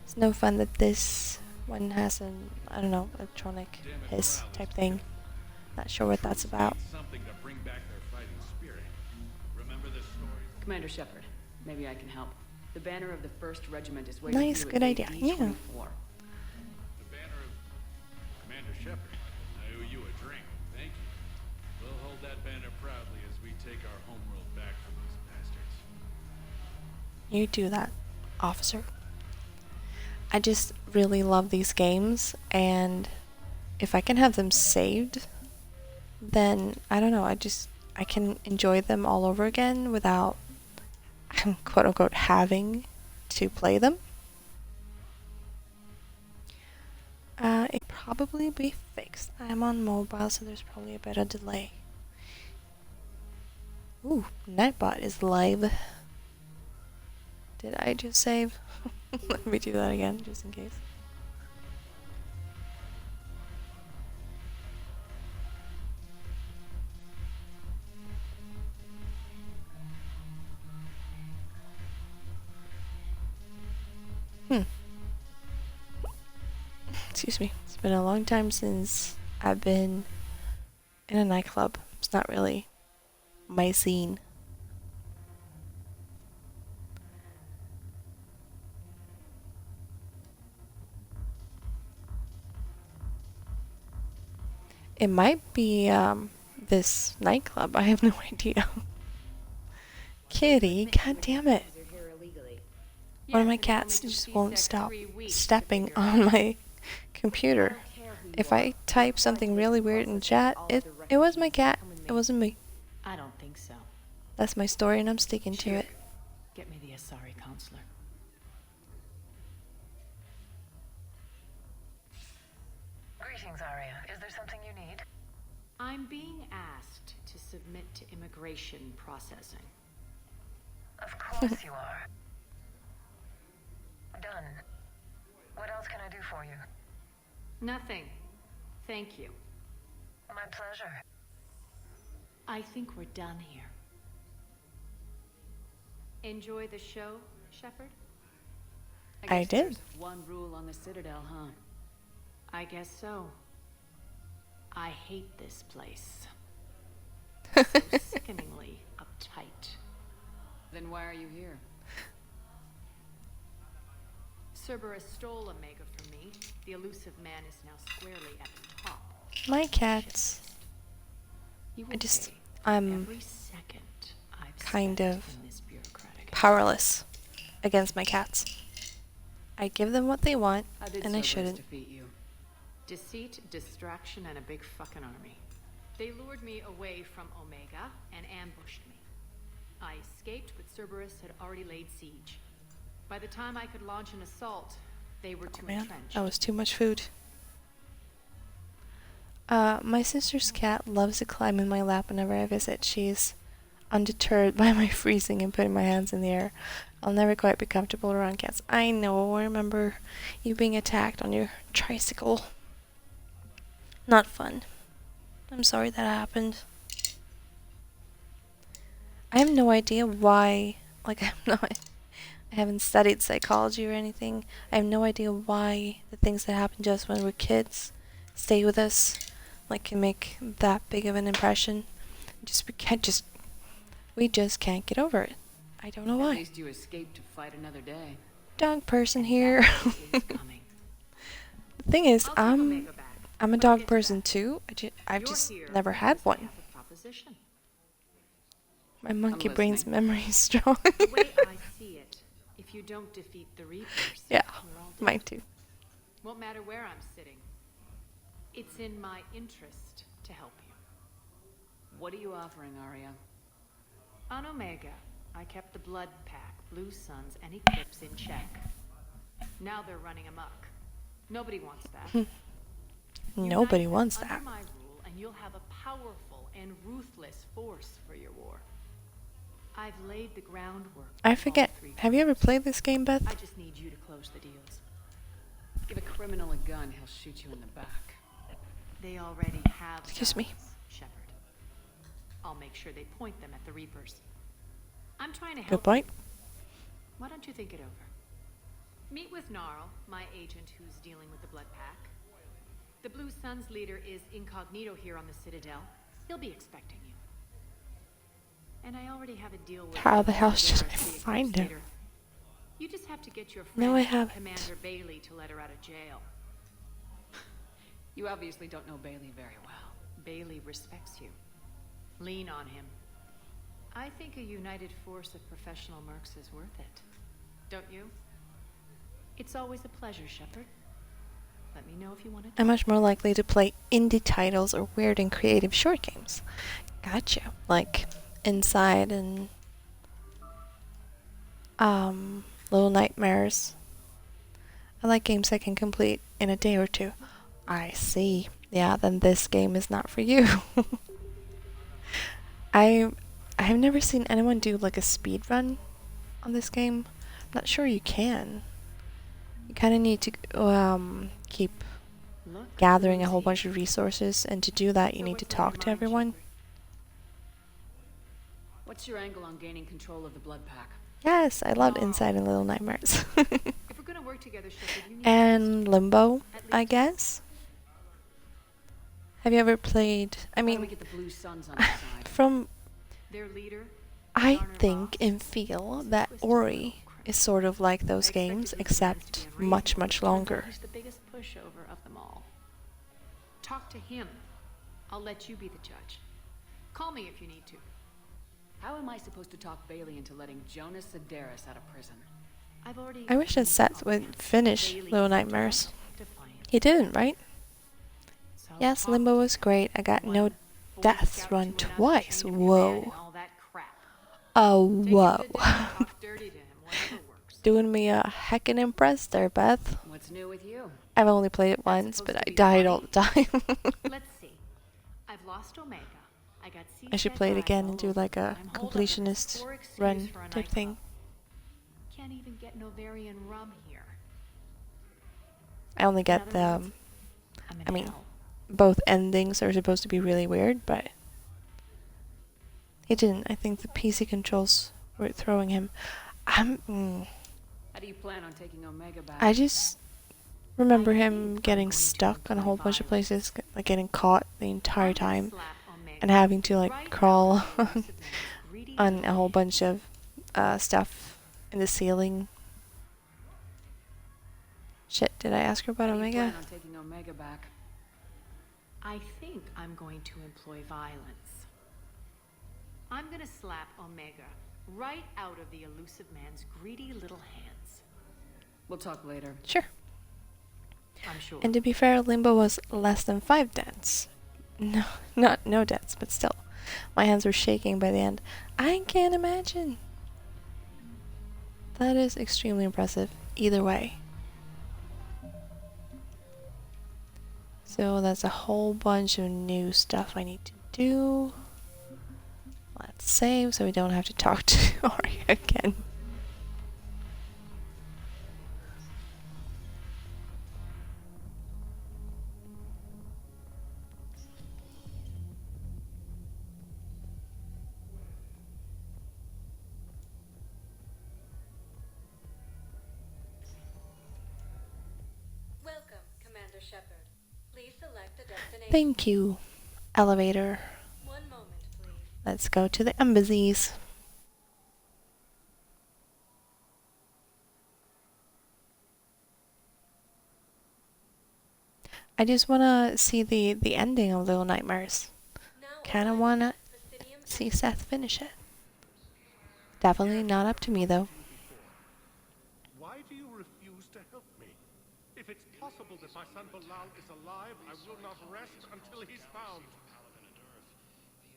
It's no fun that this one has an, I don't know, electronic hiss type thing. Not sure what that's about. Something to bring back their fighting spirit. Remember the story? Commander Shepard, maybe I can help. The banner of the 1st Regiment is waiting Nice, for you good at idea. AD Yeah. 24. The banner of Commander Shepard. I owe you a drink. Thank you. We'll hold that banner proudly as we take our homeworld back from these bastards. You do that, officer. I just really love these games, and if I can have them saved, then I don't know, I can enjoy them all over again without quote unquote having to play them. It probably be fixed. I'm on mobile, so there's probably a bit of delay. Ooh, Nightbot is live. Did I just save? Let me do that again, just in case. Excuse me. It's been a long time since I've been in a nightclub. It's not really my scene. It might be this nightclub. I have no idea. Kitty, god damn it. One of my cats just won't stop stepping on my computer. If I type something really weird in chat, it was my cat. It wasn't me. I don't think so. That's my story and I'm sticking to it. Get me the Asari counselor. Greetings, Arya. Is there something you need? I'm being asked to submit to immigration processing. Of course you are. Done. What else can I do for you? Nothing. Thank you. My pleasure. I think we're done here. Enjoy the show, Shepard? I guess did. There's one rule on the Citadel, huh? I guess so. I hate this place. So sickeningly uptight. Then why are you here? Cerberus stole Omega from me. The elusive man is now squarely at the top. My cats. I'm Every second I've kind spent of in this bureaucratic powerless against my cats. I give them what they want, How did and I Cerberus shouldn't. defeat you? Deceit, distraction, and a big fucking army. They lured me away from Omega and ambushed me. I escaped, but Cerberus had already laid siege. By the time I could launch an assault, they were too Man, entrenched. that was too much food. My sister's cat loves to climb in my lap whenever I visit. She's undeterred by my freezing and putting my hands in the air. I'll never quite be comfortable around cats. I know, I remember you being attacked on your tricycle. Not fun. I'm sorry that happened. I have no idea why, like, I I haven't studied psychology or anything. I have no idea why the things that happen just when we're kids stay with us, like can make that big of an impression. We just can't get over it. I don't know At why. least you escaped to fight another day. Dog person here. The thing is, I'm a dog person too. I've just never had one. My monkey brain's memory is strong. The way I see it, if you don't defeat the Reapers, Yeah, we're all dead. mine too. Won't matter where I'm sitting. It's in my interest to help you. What are you offering, Arya? On Omega, I kept the Blood Pack, Blue Suns, and Eclipse in check. Now they're running amok. Nobody wants that. Nobody wants Under that. my rule, and you'll have a powerful and ruthless force for your war. I've laid the groundwork. I forget. Have you ever played this game, Beth? I just need you to close the deals. Give a criminal a gun, he'll shoot you in the back. They already have. Excuse me. guns, Shepard. I'll make sure they point them at the Reapers. I'm trying to help. Good point. you. Why don't you think it over? Meet with Gnarl, my agent who's dealing with the Blood Pack. The Blue Suns leader is incognito here on the Citadel. He'll be expecting you. And I already have a deal with How the hell should I Garrus, the find Eclipse him? leader. You just have to get your No, friend, I haven't. Commander Bailey, to let her out of jail. You obviously don't know Bailey very well. Bailey respects you. Lean on him. I think a united force of professional mercs is worth it. Don't you? It's always a pleasure, Shepard. Let me know if you want to. I'm much more likely to play indie titles or weird and creative short games. Gotcha. Like Inside and Little Nightmares. I like games I can complete in a day or two. I see. Yeah, then this game is not for you. I've never seen anyone do like a speed run on this game. I'm not sure you can. You kind of need to keep gathering a whole bunch of resources, and to do that you need to talk to everyone. What's your angle on gaining control of the Blood Pack? Yes, I loved Inside and Little Nightmares. If we're gonna work together, Shepard, you need And Limbo, I guess. Have you ever played? I How do mean, we get the Blue Suns on our side? from their leader. I think and feel that Ori is sort of like those games, except much, much longer. He's the biggest pushover of them all. Talk to him. I'll let you be the judge. Call me if you need to. How am I supposed to talk Bailey into letting Jonas Sedaris out of prison? I've already. I wish that Seth would finish Little Nightmares. He didn't, right? Yes, Limbo was great. I got no deaths run twice. Whoa. Oh, whoa. Doing me a heckin' impress there, Beth. What's new with you? I've only played it once, but I died all the time. Let's see. I've lost Omega. I got I should play it again and do like a completionist run type thing. Can't even get Novarian rum here. I only get the, I mean, both endings are supposed to be really weird, but he didn't. I think the PC controls were throwing him. How do you plan on taking Omega back? I just remember him getting stuck on a whole bunch of places, like getting caught the entire time, and having to like crawl on a whole bunch of stuff in the ceiling. Shit, did I ask her about How do you Omega? plan on taking Omega back? I think I'm going to employ violence. I'm gonna slap Omega right out of the elusive man's greedy little hands. We'll talk later. Sure. I'm sure. And to be fair, Limbo was less than 5 deaths. No, not no deaths, but still. My hands were shaking by the end. I can't imagine. That is extremely impressive, either way. So that's a whole bunch of new stuff I need to do. Let's save so we don't have to talk to Ori again. Shepard. Please select a destination. Thank you, elevator. 1 moment, please. Let's go to the embassies. I just want to see the ending of Little Nightmares. Kind of want to see Seth finish it. Definitely not up to me, though. Why do you refuse to help me? If it's possible that my son Bilal is alive, I will not rest until he's found.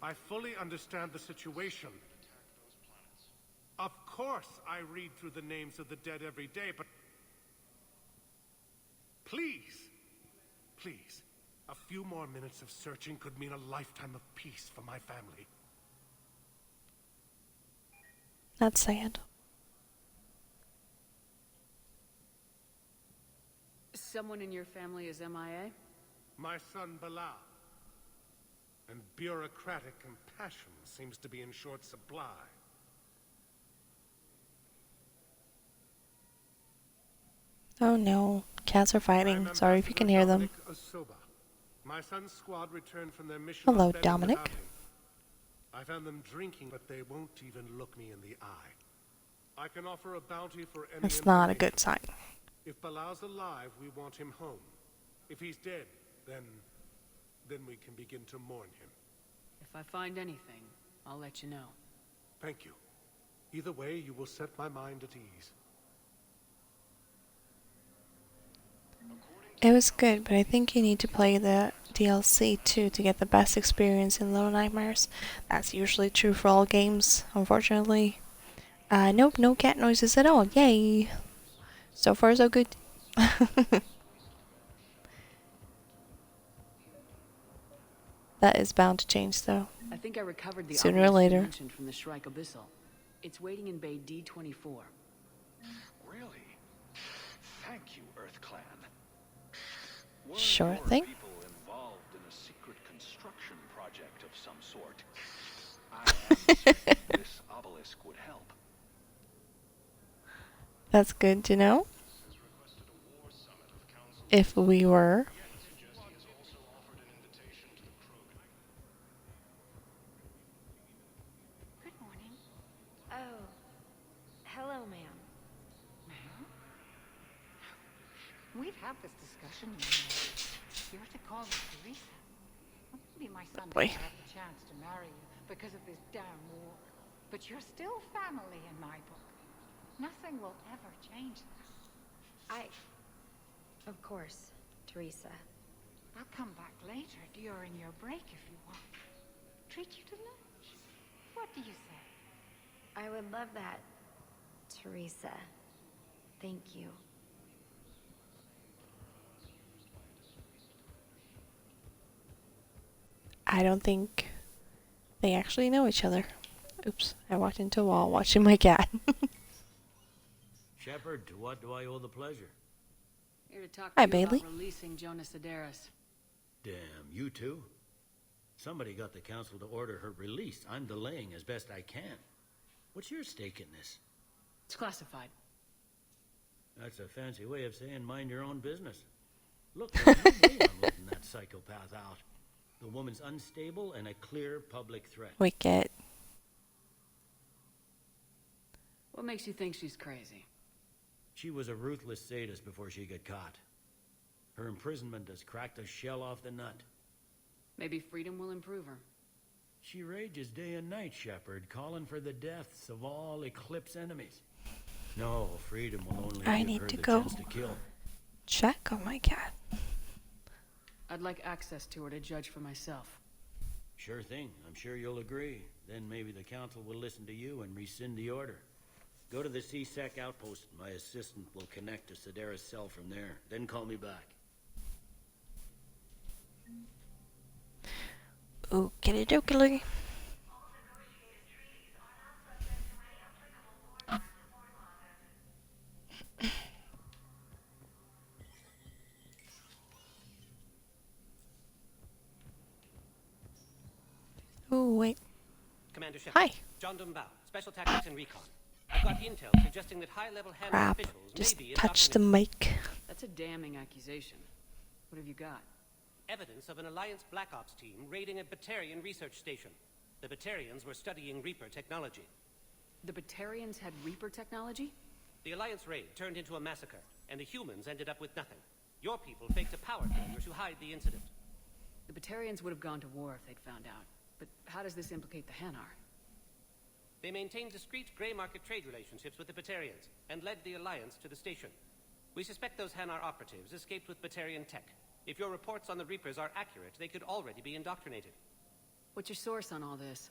I fully understand the situation. Of course I read through the names of the dead every day, but... Please, please, a few more minutes of searching could mean a lifetime of peace for my family. That's sad. Someone in your family is MIA? My son Bilal. And bureaucratic compassion seems to be in short supply. Oh no, cats are fighting. Sorry if you can hear them. My son's squad returned from their mission. Hello, Dominic. I found them drinking, but they won't even look me in the eye. I can offer a bounty for any That's not a good sign. If Bilal's alive, we want him home. If he's dead, then we can begin to mourn him. If I find anything, I'll let you know. Thank you. Either way, you will set my mind at ease. It was good, but I think you need to play the DLC too to get the best experience in Little Nightmares. That's usually true for all games, unfortunately. Nope, no cat noises at all. Yay! So far, so good. That is bound to change, though. I think I recovered the Sooner or later. mentioned from the Shrike Abyssal. It's waiting in Bay D24. Really? Thank you, Earth Clan. Were Sure your thing. people involved in a secret construction project of some sort? I am certain this obelisk would help. That's good to know. If we were. Good morning. Oh, hello, ma'am. Ma'am? We've had this discussion, you know. You're to call me Teresa. Well, maybe my son Boy. didn't have the chance to marry you because of this damn war. But you're still family in my book. Nothing will ever change that. Of course, Teresa. I'll come back later during your break if you want. Treat you to lunch. What do you say? I would love that, Teresa. Thank you. I don't think they actually know each other. Oops, I walked into a wall watching my cat. Shepard, to what do I owe the pleasure? Here to talk Hi, to you Bailey. about releasing Jonas Sedaris. Damn, you too? Somebody got the council to order her release. I'm delaying as best I can. What's your stake in this? It's classified. That's a fancy way of saying mind your own business. Look, there's no way I'm letting that psychopath out. The woman's unstable and a clear public threat. Wicked. What makes you think she's crazy? She was a ruthless sadist before she got caught. Her imprisonment has cracked a shell off the nut. Maybe freedom will improve her. She rages day and night, Shepard, calling for the deaths of all Eclipse enemies. No, freedom will only I give need her to the go chance to kill. check on my cat. I'd like access to her to judge for myself. Sure thing. I'm sure you'll agree. Then maybe the council will listen to you and rescind the order. Go to the C-Sec outpost. My assistant will connect to Sedaris' cell from there. Then call me back. Okie dokie. Oh, wait. Commander Shepard. Hi. John Dumbao, Special Tactics and Recon. I've got intel suggesting that high-level Hammer Crap. officials Just may be touch the mic. That's a damning accusation. What have you got? Evidence of an Alliance Black Ops team raiding a Batarian research station. The Batarians were studying Reaper technology. The Batarians had Reaper technology? The Alliance raid turned into a massacre, and the humans ended up with nothing. Your people faked a power failure to hide the incident. The Batarians would have gone to war if they'd found out. But how does this implicate the Hanar? They maintained discreet gray market trade relationships with the Batarians, and led the Alliance to the station. We suspect those Hanar operatives escaped with Batarian tech. If your reports on the Reapers are accurate, they could already be indoctrinated. What's your source on all this?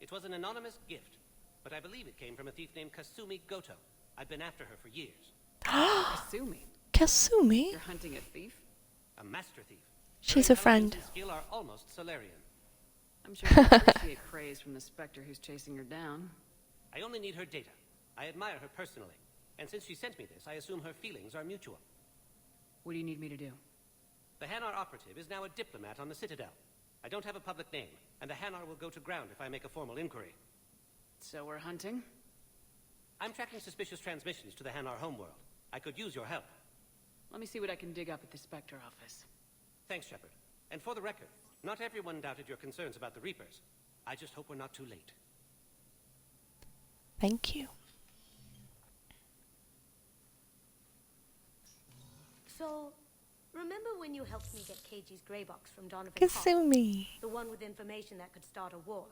It was an anonymous gift, but I believe it came from a thief named Kasumi Goto. I've been after her for years. Kasumi? Kasumi? You're hunting a thief? A master thief. She's Her a friend. intelligence and skill are almost Solarian. I'm sure you appreciate praise from the Spectre who's chasing her down. I only need her data. I admire her personally. And since she sent me this, I assume her feelings are mutual. What do you need me to do? The Hanar operative is now a diplomat on the Citadel. I don't have a public name, and the Hanar will go to ground if I make a formal inquiry. So we're hunting? I'm tracking suspicious transmissions to the Hanar homeworld. I could use your help. Let me see what I can dig up at the Spectre office. Thanks, Shepard. And for the record, not everyone doubted your concerns about the Reapers. I just hope we're not too late. Thank you. So, remember when you helped me get KG's grey box from Donovan Kasumi. The one with information that could start a war.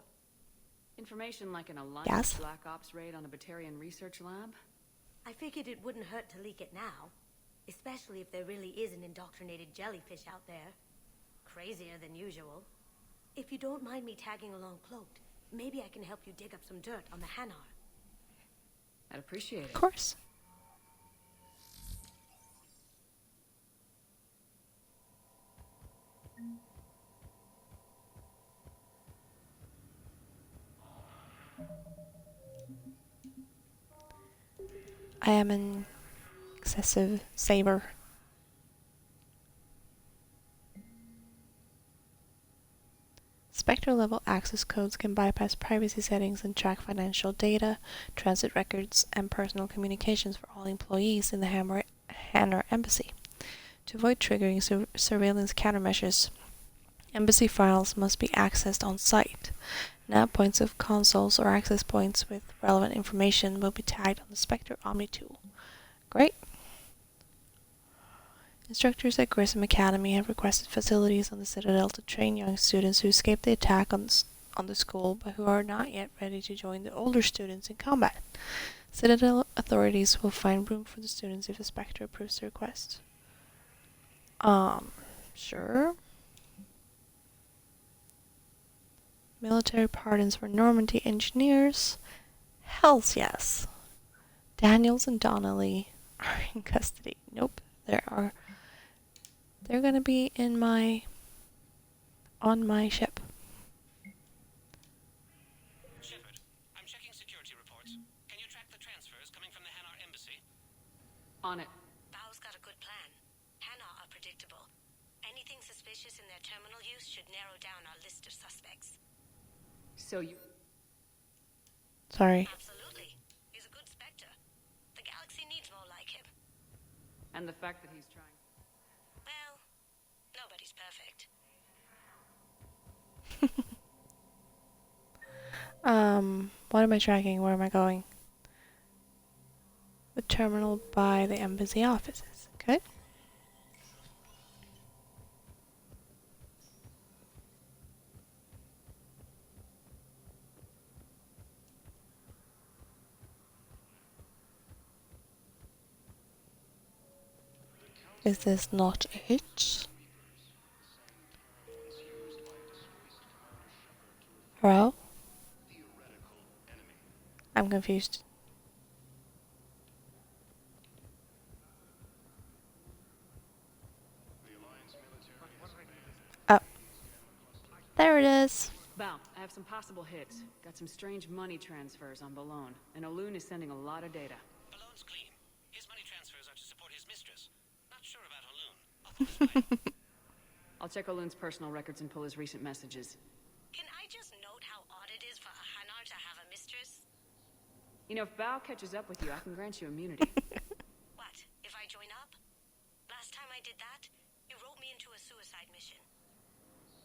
Information like an Alliance Yes. Black Ops raid on a Batarian research lab? I figured it wouldn't hurt to leak it now. Especially if there really is an indoctrinated jellyfish out there. Crazier than usual. If you don't mind me tagging along cloaked, maybe I can help you dig up some dirt on the Hanar. I'd appreciate it. Of course. I am an excessive saver. Spectre level access codes can bypass privacy settings and track financial data, transit records, and personal communications for all employees in the Hanar embassy. To avoid triggering surveillance countermeasures, embassy files must be accessed on site. Nav points of consoles or access points with relevant information will be tagged on the Spectre Omni tool. Great! Instructors at Grissom Academy have requested facilities on the Citadel to train young students who escaped the attack on the school but who are not yet ready to join the older students in combat. Citadel authorities will find room for the students if the Spectre approves the request. Sure. Military pardons for Normandy engineers. Hells yes. Daniels and Donnelly are in custody. Nope. They're gonna be on my ship. Shepard, I'm checking security reports. Can you track the transfers coming from the Hanar embassy? On it. Bao's got a good plan. Hanar are predictable. Anything suspicious in their terminal use should narrow down our list of suspects. So you... Sorry. Absolutely. He's a good Spectre. The galaxy needs more like him. And the fact that he's trying... Well, nobody's perfect. What am I tracking? Where am I going? The terminal by the embassy offices. Okay. Is this not it? Hello? I'm confused. Oh. There it is. Val, I have some possible hits. Got some strange money transfers on Balone, and Aloon is sending a lot of data. Balone's clean. His money transfers are to support his mistress. Not sure about Aloon. I'll check Aloon's personal records and pull his recent messages. Can I just note how odd it is for a Hanar to have a mistress? You know, if Val catches up with you, I can grant you immunity. What, if I join up? Last time I did that, You wrote me into a suicide mission.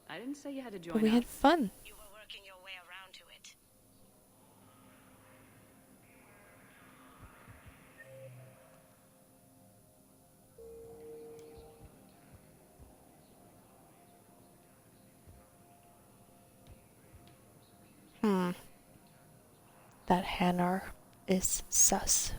I didn't say you had to join But we up. had fun. You were working your way around to it. That Hanar is sus.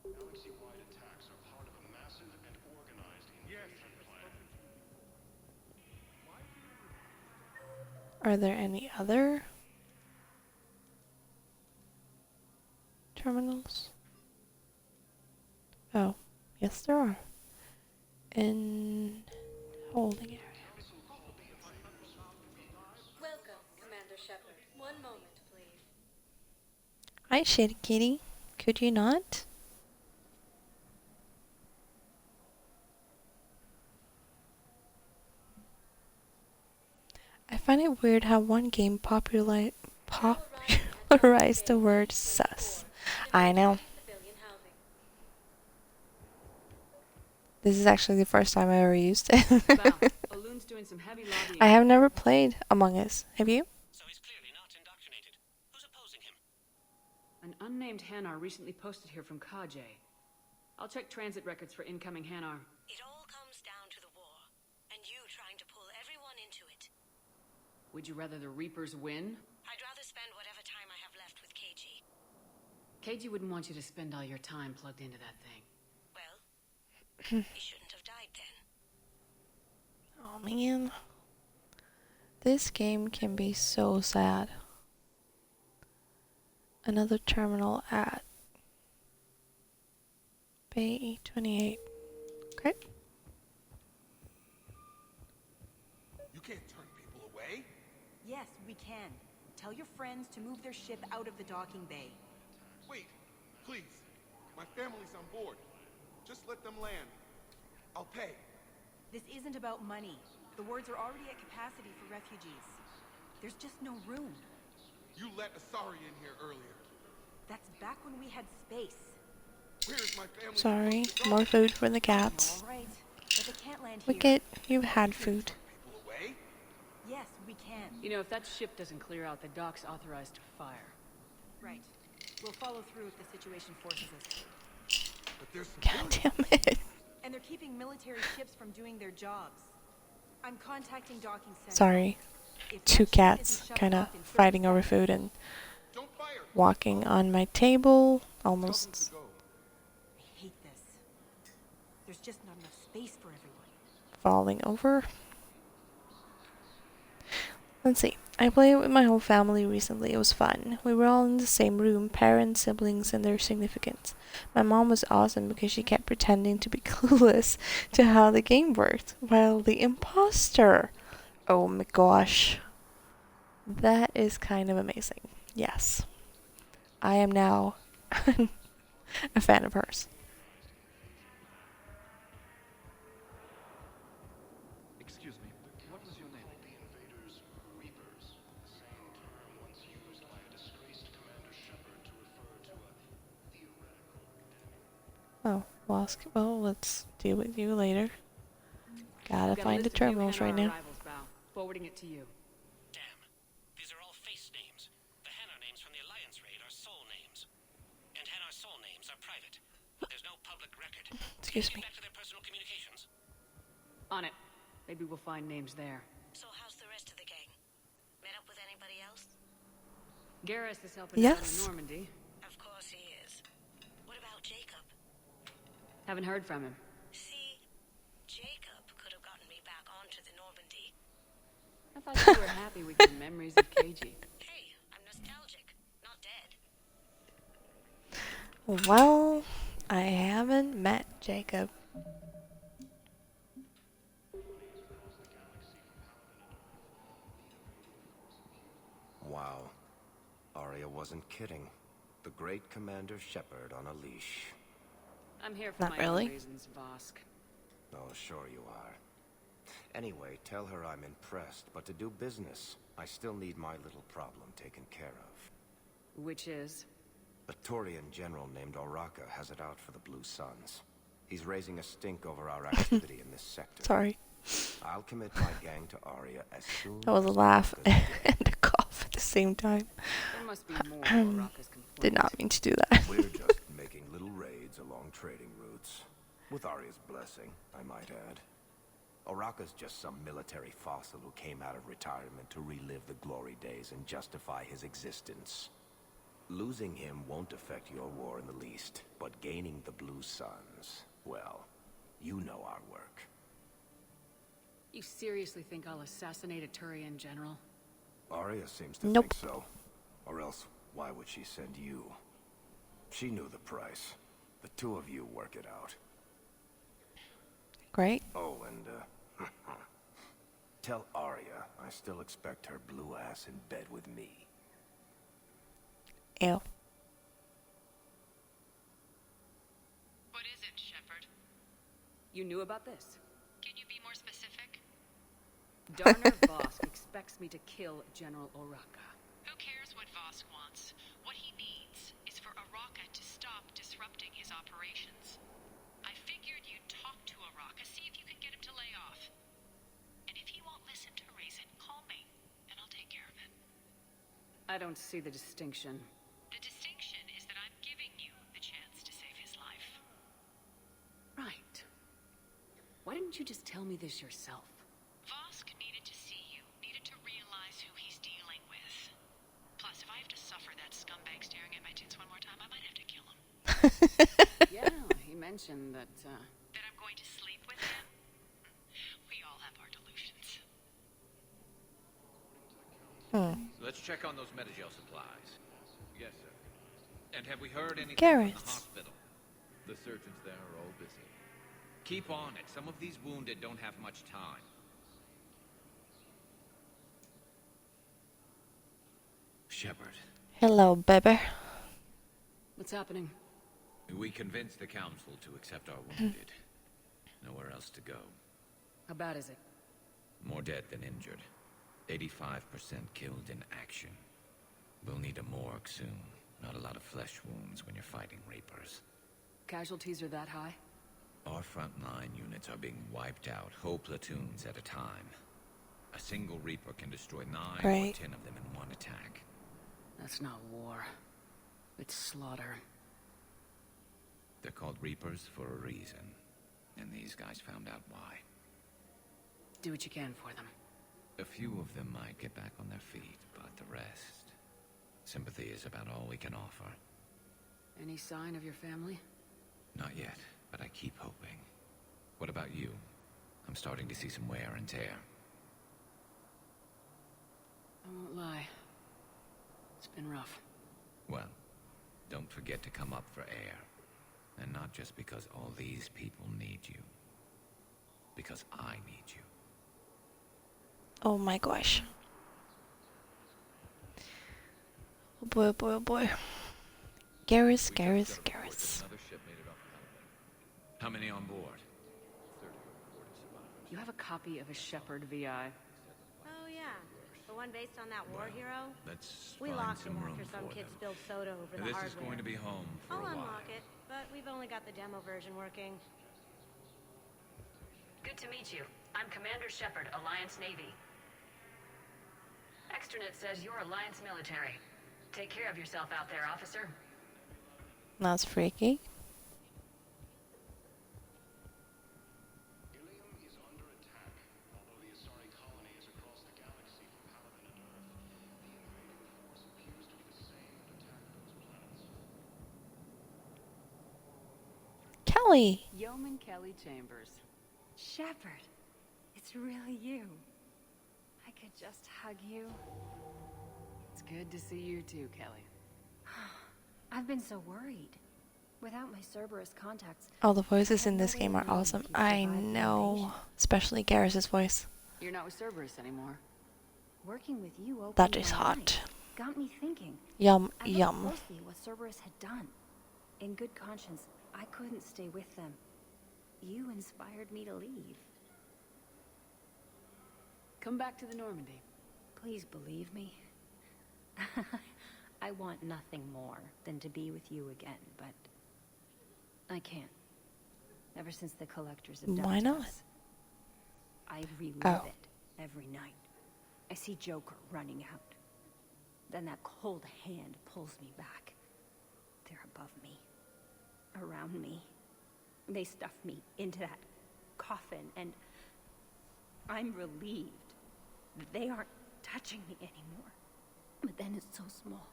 Galaxy-wide attacks are part of a massive and organized invasion plan. Are there any other terminals? Oh, yes there are. In holding area. Welcome, Commander Shepard. One moment, please. Hi, Shady Kitty. Could you not? I find it weird how one game popularized the word sus. I know. This is actually the first time I ever used it. Balloon's doing some heavy lobbying. I have never played Among Us. Have you? An unnamed Hanar recently posted here from Kajay. I'll check transit records for incoming Hanar. It all comes down to the war, and you trying to pull everyone into it. Would you rather the Reapers win? I'd rather spend whatever time I have left with KG. KG wouldn't want you to spend all your time plugged into that thing. Well, he shouldn't have died then. Oh man. This game can be so sad. Another terminal at Bay E28. Okay. You can't turn people away. Yes, we can. Tell your friends to move their ship out of the docking bay. Wait, please. My family's on board. Just let them land. I'll pay. This isn't about money. The wards are already at capacity for refugees. There's just no room. You let Asari in here earlier. That's back when we had space. Where is my family? Sorry, more food for the cats. All right, but they can't land here. Wicket, you've had food. People away? Yes, we can. You know, if that ship doesn't clear out, the dock's authorized to fire. Right. We'll follow through if the situation forces us. But there's God damn it. And they're keeping military ships from doing their jobs. I'm contacting docking center. Sorry. Two cats kind of fighting over food and walking on my table. Almost. I hate this. There's just not enough space for everyone. Falling over. Let's see. I played with my whole family recently. It was fun. We were all in the same room, parents, siblings, and their significants. My mom was awesome because she kept pretending to be clueless to how the game worked, while the imposter. Oh my gosh. That is kind of amazing. Yes. I am now a fan of hers. Excuse me, what was your name? The invaders were Reapers, the same term once used by a disgraced Commander Shepard to refer to a theoretical enemy. Oh, well, let's deal with you later. Gotta find the terminals right now. Forwarding it to you. Damn. These are all face names. The Hanar names from the Alliance raid are soul names. And Hanar soul names are private. There's no public record. Excuse me. Back to their personal communications. On it. Maybe we'll find names there. So how's the rest of the gang? Met up with anybody else? Garrus is helping out in Yes. Normandy. Of course he is. What about Jacob? Haven't heard from him. See, Jacob could have gotten me back onto the Normandy. I thought you were happy with your memories of KG. Hey, I'm nostalgic, not dead. Well, I haven't met Jacob. Wow. Arya wasn't kidding. The great Commander Shepard on a leash. I'm here for Not my really. own reasons, Vosk. Oh, sure you are. Anyway, tell her I'm impressed, but to do business, I still need my little problem taken care of. Which is? A Turian general named Oraka has it out for the Blue Suns. He's raising a stink over our activity in this sector. Sorry. I'll commit my gang to Arya as soon That was a as laugh and a cough at the same time. There must be more Oraka's complaint. Did not mean to do that. We're just making little raids along trading routes. With Arya's blessing, I might add. Oraka's just some military fossil who came out of retirement to relive the glory days and justify his existence. Losing him won't affect your war in the least, but gaining the Blue Suns, well, you know our work. You seriously think I'll assassinate a Turian general? Arya seems to think so. Or else, why would she send you? She knew the price. The two of you work it out. Great. Oh, and, tell Arya I still expect her blue ass in bed with me. Ew. What is it, Shepard? You knew about this? Can you be more specific? Darner Vosk expects me to kill General Oraka. Who cares what Vosk wants? What he needs is for Oraka to stop disrupting his operations. I figured you'd talk to Oraka, see if you can get him to lay off. And if he won't listen to reason, call me, and I'll take care of it. I don't see the distinction. The distinction is that I'm giving you the chance to save his life. Right. Why didn't you just tell me this yourself? Vosk needed to see you, needed to realize who he's dealing with. Plus, if I have to suffer that scumbag staring at my tits one more time, I might have to kill him. Yeah, he mentioned that, That I'm going to sleep with him? We all have our delusions. Let's check on those Metagel supplies. Yes, sir. And have we heard anything Garrus. from the hospital? The surgeons there are all busy. Keep on it. Some of these wounded don't have much time. Shepard, Hello, baby. what's happening? we convinced the council to accept our wounded. Nowhere else to go. How bad is it? More dead than injured. 85% killed in action. We'll need a morgue soon. Not a lot of flesh wounds when you're fighting Reapers. Casualties are that high? Our frontline units are being wiped out, whole platoons at a time. A single Reaper can destroy 9 or 10 Right. of them in one attack. That's not war. It's slaughter. They're called Reapers for a reason. And these guys found out why. Do what you can for them. A few of them might get back on their feet, but the rest... Sympathy is about all we can offer. Any sign of your family? Not yet, but I keep hoping. What about you? I'm starting to see some wear and tear. I won't lie. It's been rough. Well, don't forget to come up for air. And not just because all these people need you. Because I need you. Oh my gosh. Oh boy, oh boy, oh boy. Garrus, Garrus, Garrus. Another ship made it off Paragon. How many on board? 30 reported survivors. You have a copy of a Shepard VI. Oh, yeah. The one based on that war hero? Let's We find locked it some room after some for kid them. spilled soda over And the this hardware. is going to be home for I'll a while. unlock it, but we've only got the demo version working. Good to meet you. I'm Commander Shepard, Alliance Navy. Externet says you're Alliance military. Take care of yourself out there, officer. That's freaky. Ilium is under attack. Although the Asari colony is across the galaxy from Paragon and Earth, the invading force appears to be the same and attack those planets. Kelly. Yeoman Kelly Chambers. Shepard, it's really you. I could just hug you. It's good to see you too, Kelly. I've been so worried. Without my Cerberus contacts, All the voices in this game are awesome. I know. Especially Garrus's voice. You're not with Cerberus anymore. working with you opened That is my hot. eyes. got me thinking. Yum, I looked yum. closely at what Cerberus had done. In good conscience, I couldn't stay with them. You inspired me to leave. Come back to the Normandy. Please believe me. I want nothing more than to be with you again, but I can't. Ever since the collectors have done Why to not? us, I relive Oh. it every night. I see Joker running out. Then that cold hand pulls me back. They're above me, around me. They stuff me into that coffin, and I'm relieved that they aren't touching me anymore. But then it's so small.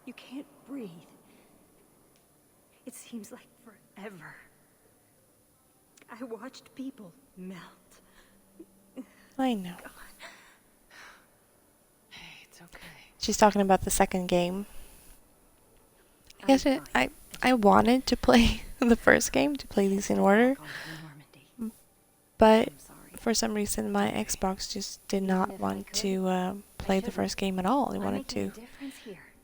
You can't breathe. It seems like forever. I watched people melt. I know. Hey, it's okay. She's talking about the second game. I guess I wanted to play the first game, to play these in order. But for some reason my Xbox just did not want to play the first game at all. It wanted to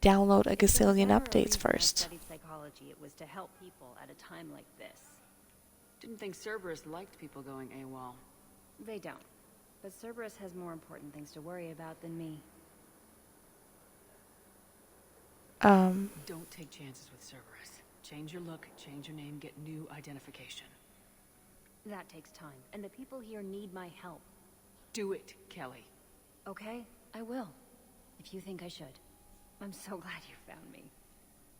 download a gazillion updates first. Studied psychology. It was to help people at a time like this. Didn't think Cerberus liked people going AWOL. They don't. But Cerberus has more important things to worry about than me. Don't take chances with Cerberus. Change your look, change your name, get new identification. That takes time, and the people here need my help. Do it, Kelly. Okay, I will. If you think I should. I'm so glad you found me.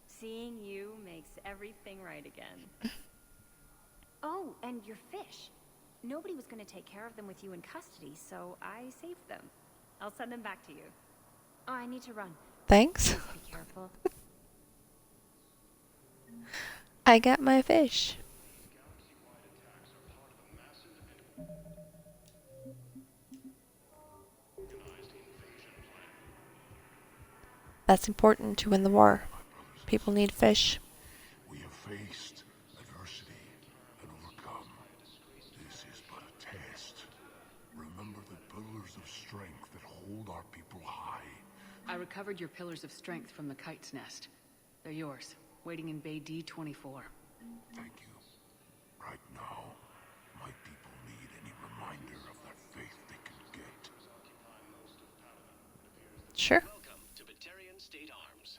Seeing you makes everything right again. Oh, and your fish. Nobody was going to take care of them with you in custody, so I saved them. I'll send them back to you. Oh, I need to run. Thanks. Please be careful. I got my fish. That's important to win the war. People need fish. We have faced adversity and overcome. This is but a test. Remember the pillars of strength that hold our people high. I recovered your pillars of strength from the kite's nest. They're yours, waiting in Bay D-24. Thank you. Right now, my people need any reminder of that faith they can get. Sure. Welcome to Batarian State Arms.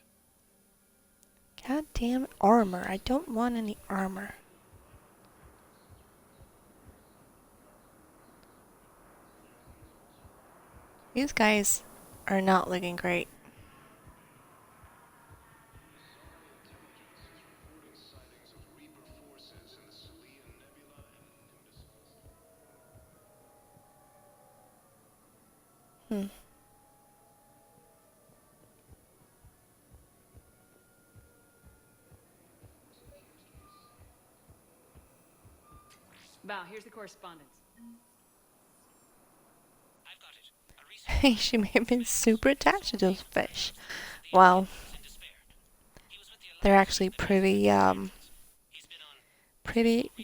Goddamn armor. I don't want any armor. These guys are not looking great. Val, here's the correspondence. Hey, she may have been super attached to those fish. Wow. They're actually pretty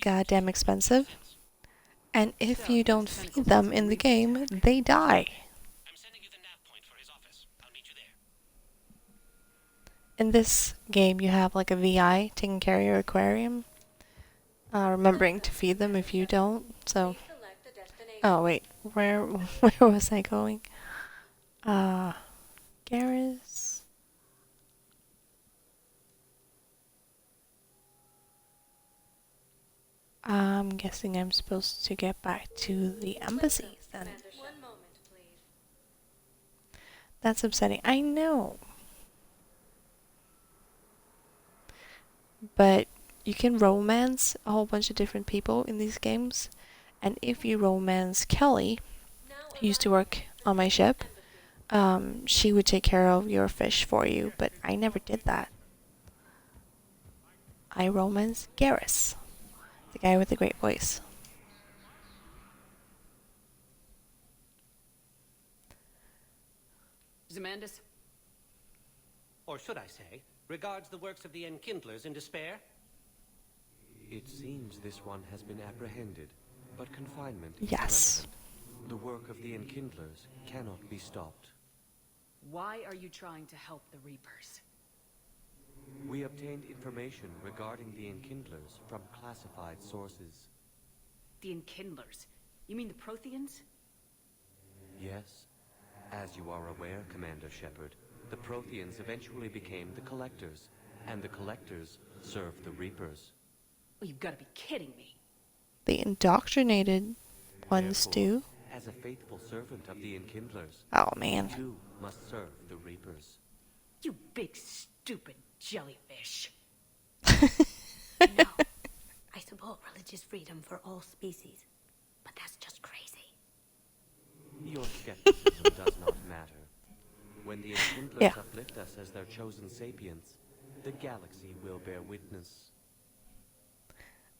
goddamn expensive. And if you don't feed them in the game, they die. In this game, you have like a VI taking care of your aquarium. Remembering to feed them if you don't, so... Oh, wait. Where was I going? Garrus... I'm guessing I'm supposed to get back to the embassy then. That's upsetting. I know. But you can romance a whole bunch of different people in these games. And if you romance Kelly, who used to work on my ship, she would take care of your fish for you. But I never did that. I romanced Garrus, the guy with the great voice. Zemandis? Or should I say, regards the works of the Enkindlers in despair? It seems this one has been apprehended, but confinement is Yes. irrelevant. The work of the Enkindlers cannot be stopped. Why are you trying to help the Reapers? We obtained information regarding the Enkindlers from classified sources. The Enkindlers? You mean the Protheans? Yes. As you are aware, Commander Shepard, the Protheans eventually became the Collectors, and the Collectors served the Reapers. Oh, you've got to be kidding me. The indoctrinated ones do. As a faithful servant of the Enkindlers, Oh man. you too must serve the Reapers. You big stupid jellyfish. No, I support religious freedom for all species, but that's just crazy. Your skepticism does not matter. When the Enkindlers uplift us as their chosen sapients, the galaxy will bear witness.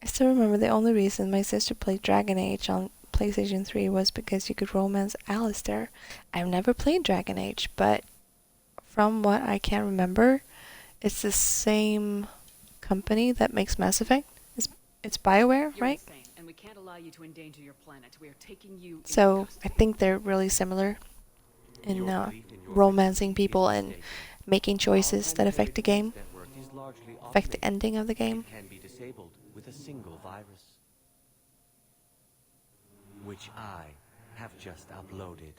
I still remember the only reason my sister played Dragon Age on PlayStation 3 was because you could romance Alistair. I've never played Dragon Age, but from what I can remember, it's the same company that makes Mass Effect. It's BioWare, You're right? insane, and we can't allow you to endanger your planet. We are taking you into So custody. I think they're really similar in romancing people and making choices that affect the game, affect the ending of the game. It can be disabled with a single virus, which I have just uploaded.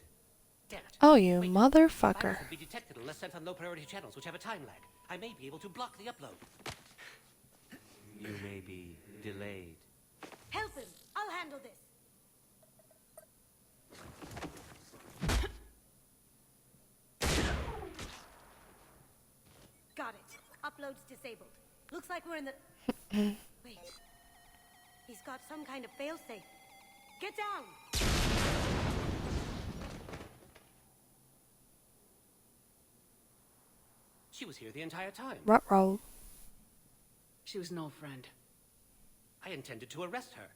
Damn it. Oh, you Wait, motherfucker. the virus will be detected unless sent on low-priority channels, which have a time lag. I may be able to block the upload. You may be delayed. Help him! I'll handle this! Got it. Upload's disabled. Looks like we're in the... Wait. He's got some kind of failsafe. Get down! She was here the entire time. Ruh-roh. She was no friend. I intended to arrest her.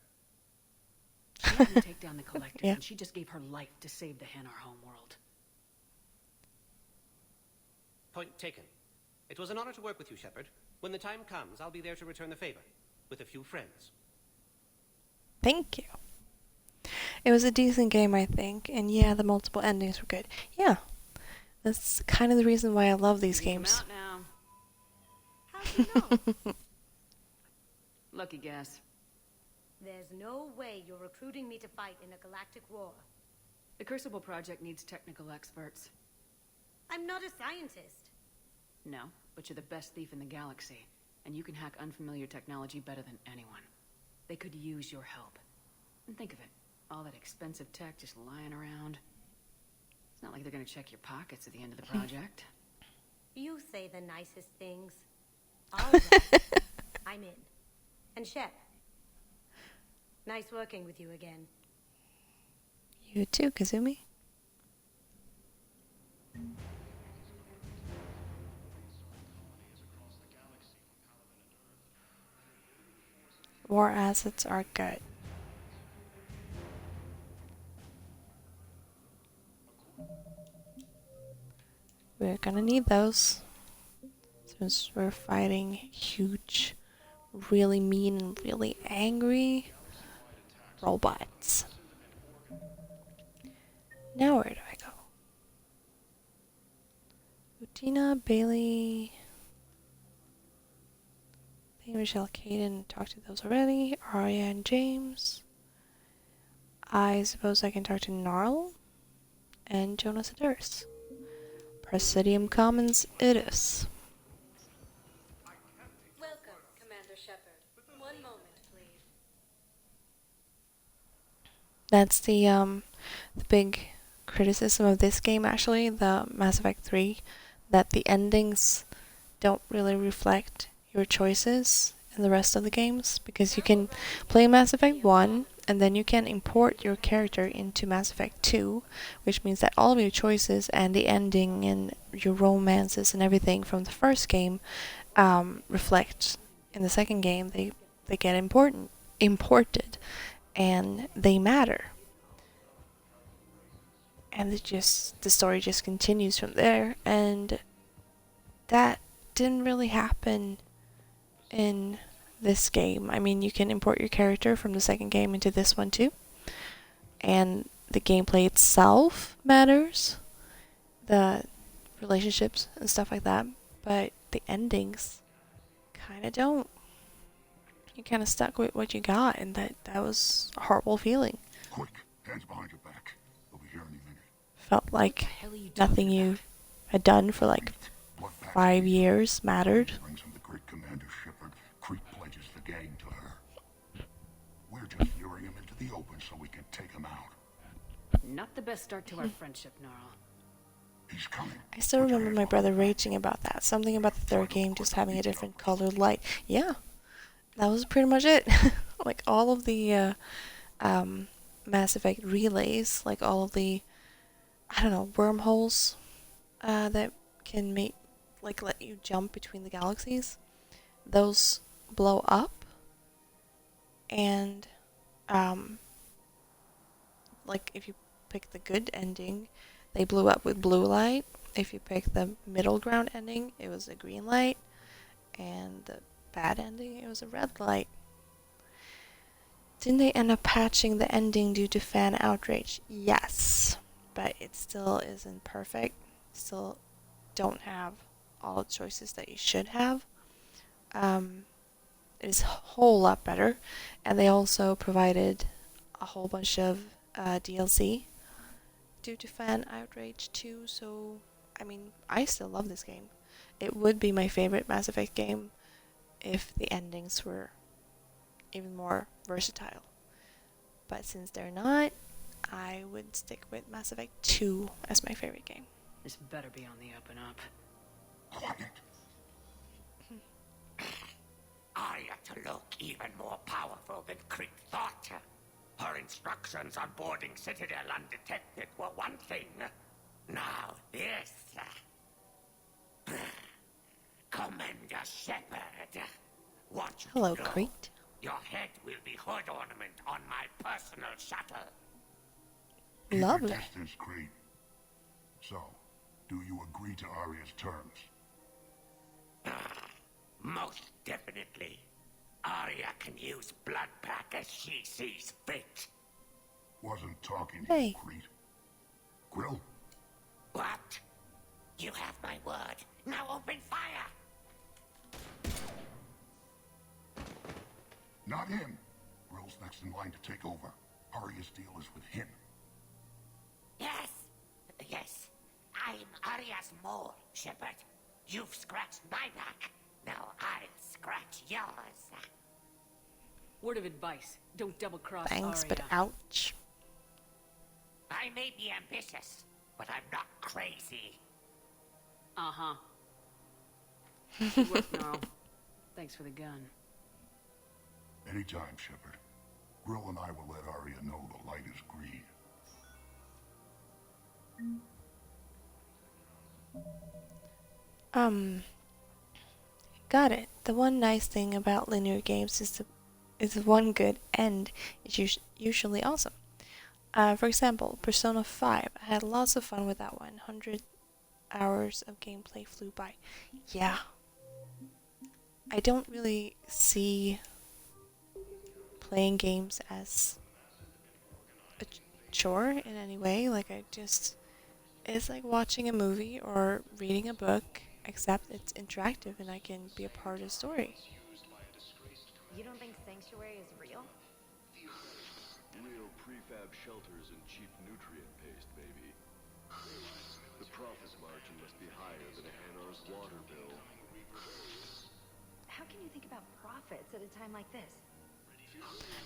She had me take down the Collectors, Yeah. and she just gave her life to save the Hanar homeworld. Point taken. It was an honor to work with you, Shepard. When the time comes, I'll be there to return the favor. With a few friends. Thank you. It was a decent game, I think, and yeah, the multiple endings were good. Yeah, that's kind of the reason why I love these games. Come out now. How'd you know? Lucky guess. There's no way you're recruiting me to fight in a galactic war. The Crucible Project needs technical experts. I'm not a scientist. No, but you're the best thief in the galaxy, and you can hack unfamiliar technology better than anyone. They could use your help. And think of it, all that expensive tech just lying around. It's not like they're gonna check your pockets at the end of the project. You say the nicest things. All right. I'm in. And Shep, nice working with you again. You too, Kazumi. War assets are good. We're gonna need those since we're fighting huge, really mean and really angry robots. Now where do I go? Utina, Bailey, Michelle, Caden, talked to those already. Arya and James. I suppose I can talk to Gnarl and Jonas Adaris. Presidium Commons it is. Welcome, Commander Shepard. One moment, please. That's the big criticism of this game, actually, the Mass Effect 3, that the endings don't really reflect your choices in the rest of the games, because you can play Mass Effect 1 and then you can import your character into Mass Effect 2, which means that all of your choices and the ending and your romances and everything from the first game reflect in the second game. They get imported and they matter. And the story just continues from there, and that didn't really happen in this game. I mean, you can import your character from the second game into this one too, and the gameplay itself matters. The relationships and stuff like that, but the endings kind of don't. You're kind of stuck with what you got, and that was a horrible feeling. Quick, hands behind your back. They'll be here any minute. Felt like nothing you had done for like 5 years mattered. Brings him the great Commander Shepard. Creep pledges the gang to her. We're just luring him into the open so we can take him out. Not the best start to our friendship, Gnarl. He's coming. I still remember my brother raging about that. Something about the third game just having a different colored light. Yeah, that was pretty much it. Like all of the Mass Effect relays, like all of the, I don't know, wormholes that can make, like, let you jump between the galaxies. Those blow up, and like if you pick the good ending, they blew up with blue light. If you pick the middle ground ending, it was a green light, and the bad ending, it was a red light. Didn't they end up patching the ending due to fan outrage? Yes, but it still isn't perfect. Still don't have all the choices that you should have. It is a whole lot better, and they also provided a whole bunch of DLC due to fan outrage too, so I mean, I still love this game. It would be my favorite Mass Effect game if the endings were even more versatile. But since they're not, I would stick with Mass Effect 2 as my favorite game. This better be on the up and up. Quiet. Arya to look even more powerful than Creep thought. Her instructions on boarding Citadel undetected were one thing. Now this. Commander Shepard. What you Hello, know, Crete. Your head will be hood ornament on my personal shuttle. Lovely. Keep your distance, Creed. So, do you agree to Arya's terms? Most definitely. Arya can use Bloodpack as she sees fit. Wasn't talking to Hey. you, Creed. Grill? What? You have my word. Now open fire! Not him. Grill's next in line to take over. Arya's deal is with him. Yes. Yes. I'm Arya's mole, Shepard. You've scratched my back. Now I'll scratch yours. Word of advice: don't double-cross Thanks, Arya. but ouch. I may be ambitious, but I'm not crazy. Uh-huh. Good work, Gnarl. Thanks for the gun. Anytime, Shepard. Grill and I will let Arya know the light is green. Got it. The one nice thing about linear games is one good end is usually awesome. For example, Persona 5. I had lots of fun with that one. 100 hours of gameplay flew by. Yeah. I don't really see playing games as a chore in any way. Like, it's like watching a movie or reading a book, except it's interactive and I can be a part of the story. You don't think Sanctuary is real? Real prefab shelters and cheap nutrient paste, baby. The profit margin must be higher than Hanar's water bill. How can you think about profits at a time like this?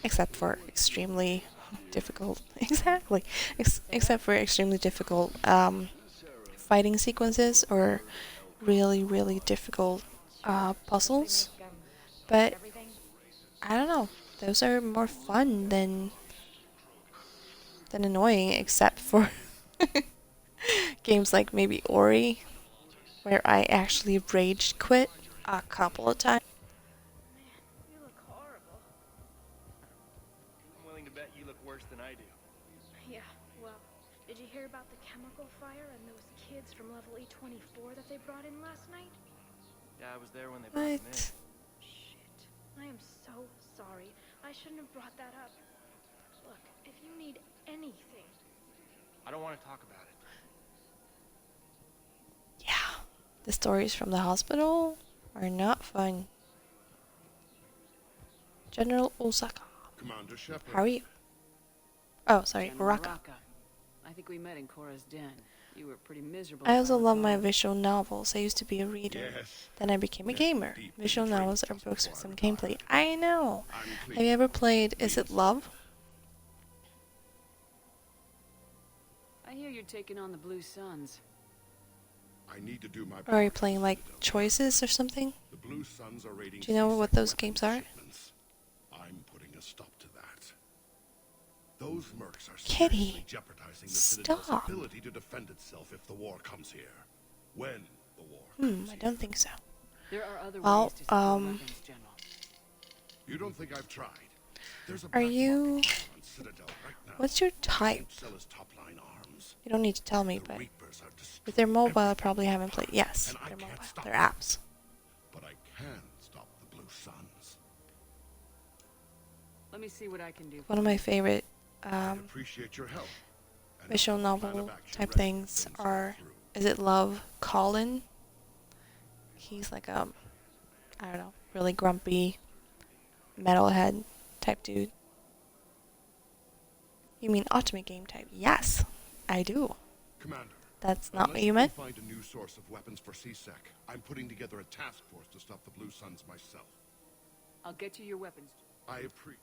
Except for extremely difficult, exactly, except for extremely difficult fighting sequences or really, really difficult puzzles. But I don't know, those are more fun than annoying, except for games like maybe Ori, where I actually rage quit a couple of times. You look horrible. I'm willing to bet you look worse than I do. Yeah, well, did you hear about the chemical fire and those kids from level E24 that they brought in last night? Yeah, I was there when they brought them in. Shit. I am so sorry. I shouldn't have brought that up. Look, if you need anything... I don't want to talk about it. The stories from the hospital are not fun. General Osaka. Commander Shepard. How are you? Oh, sorry, General Uraka. I think we met in Cora's den. You were pretty miserable. I if also love my recall. visual novels. I used to be a reader. Yes. Then I became a gamer. Visual novels are books with some gameplay. I know. I'm Have you ever played Is It Love? I hear you're taking on the Blue Suns. I need to do my Or are you playing like Choices or something? The Blue Suns are raiding Do you know what those games are? shipments. I'm putting a stop to that. Those mercs are Kitty, seriously jeopardizing the Citadel's stop. ability to defend itself if the war comes here. When the war I don't think so. There are other Well, ways to secure weapons, General. You don't think I've tried? There's a Are black you... market on Citadel right now. What's your type? Sell his top-line arms. You don't need to tell me, The but Reapers are if they're mobile, I probably haven't played. Yes, and I they're can't mobile. stop They're them. apps. But I can stop the Blue Suns. Let me see what I can do. One of my favorite I appreciate your help. And visual I'll have a plan novel of action type ready things when things go are through. Is It Love, Colin. He's like a, I don't know, really grumpy metalhead type dude. You mean Ultimate Game type? Yes, I do. Commander. That's not what Unless you can meant? find a new source of weapons for CSEC, I'm putting together a task force to stop the Blue Suns myself. I'll get you your weapons. I appreciate.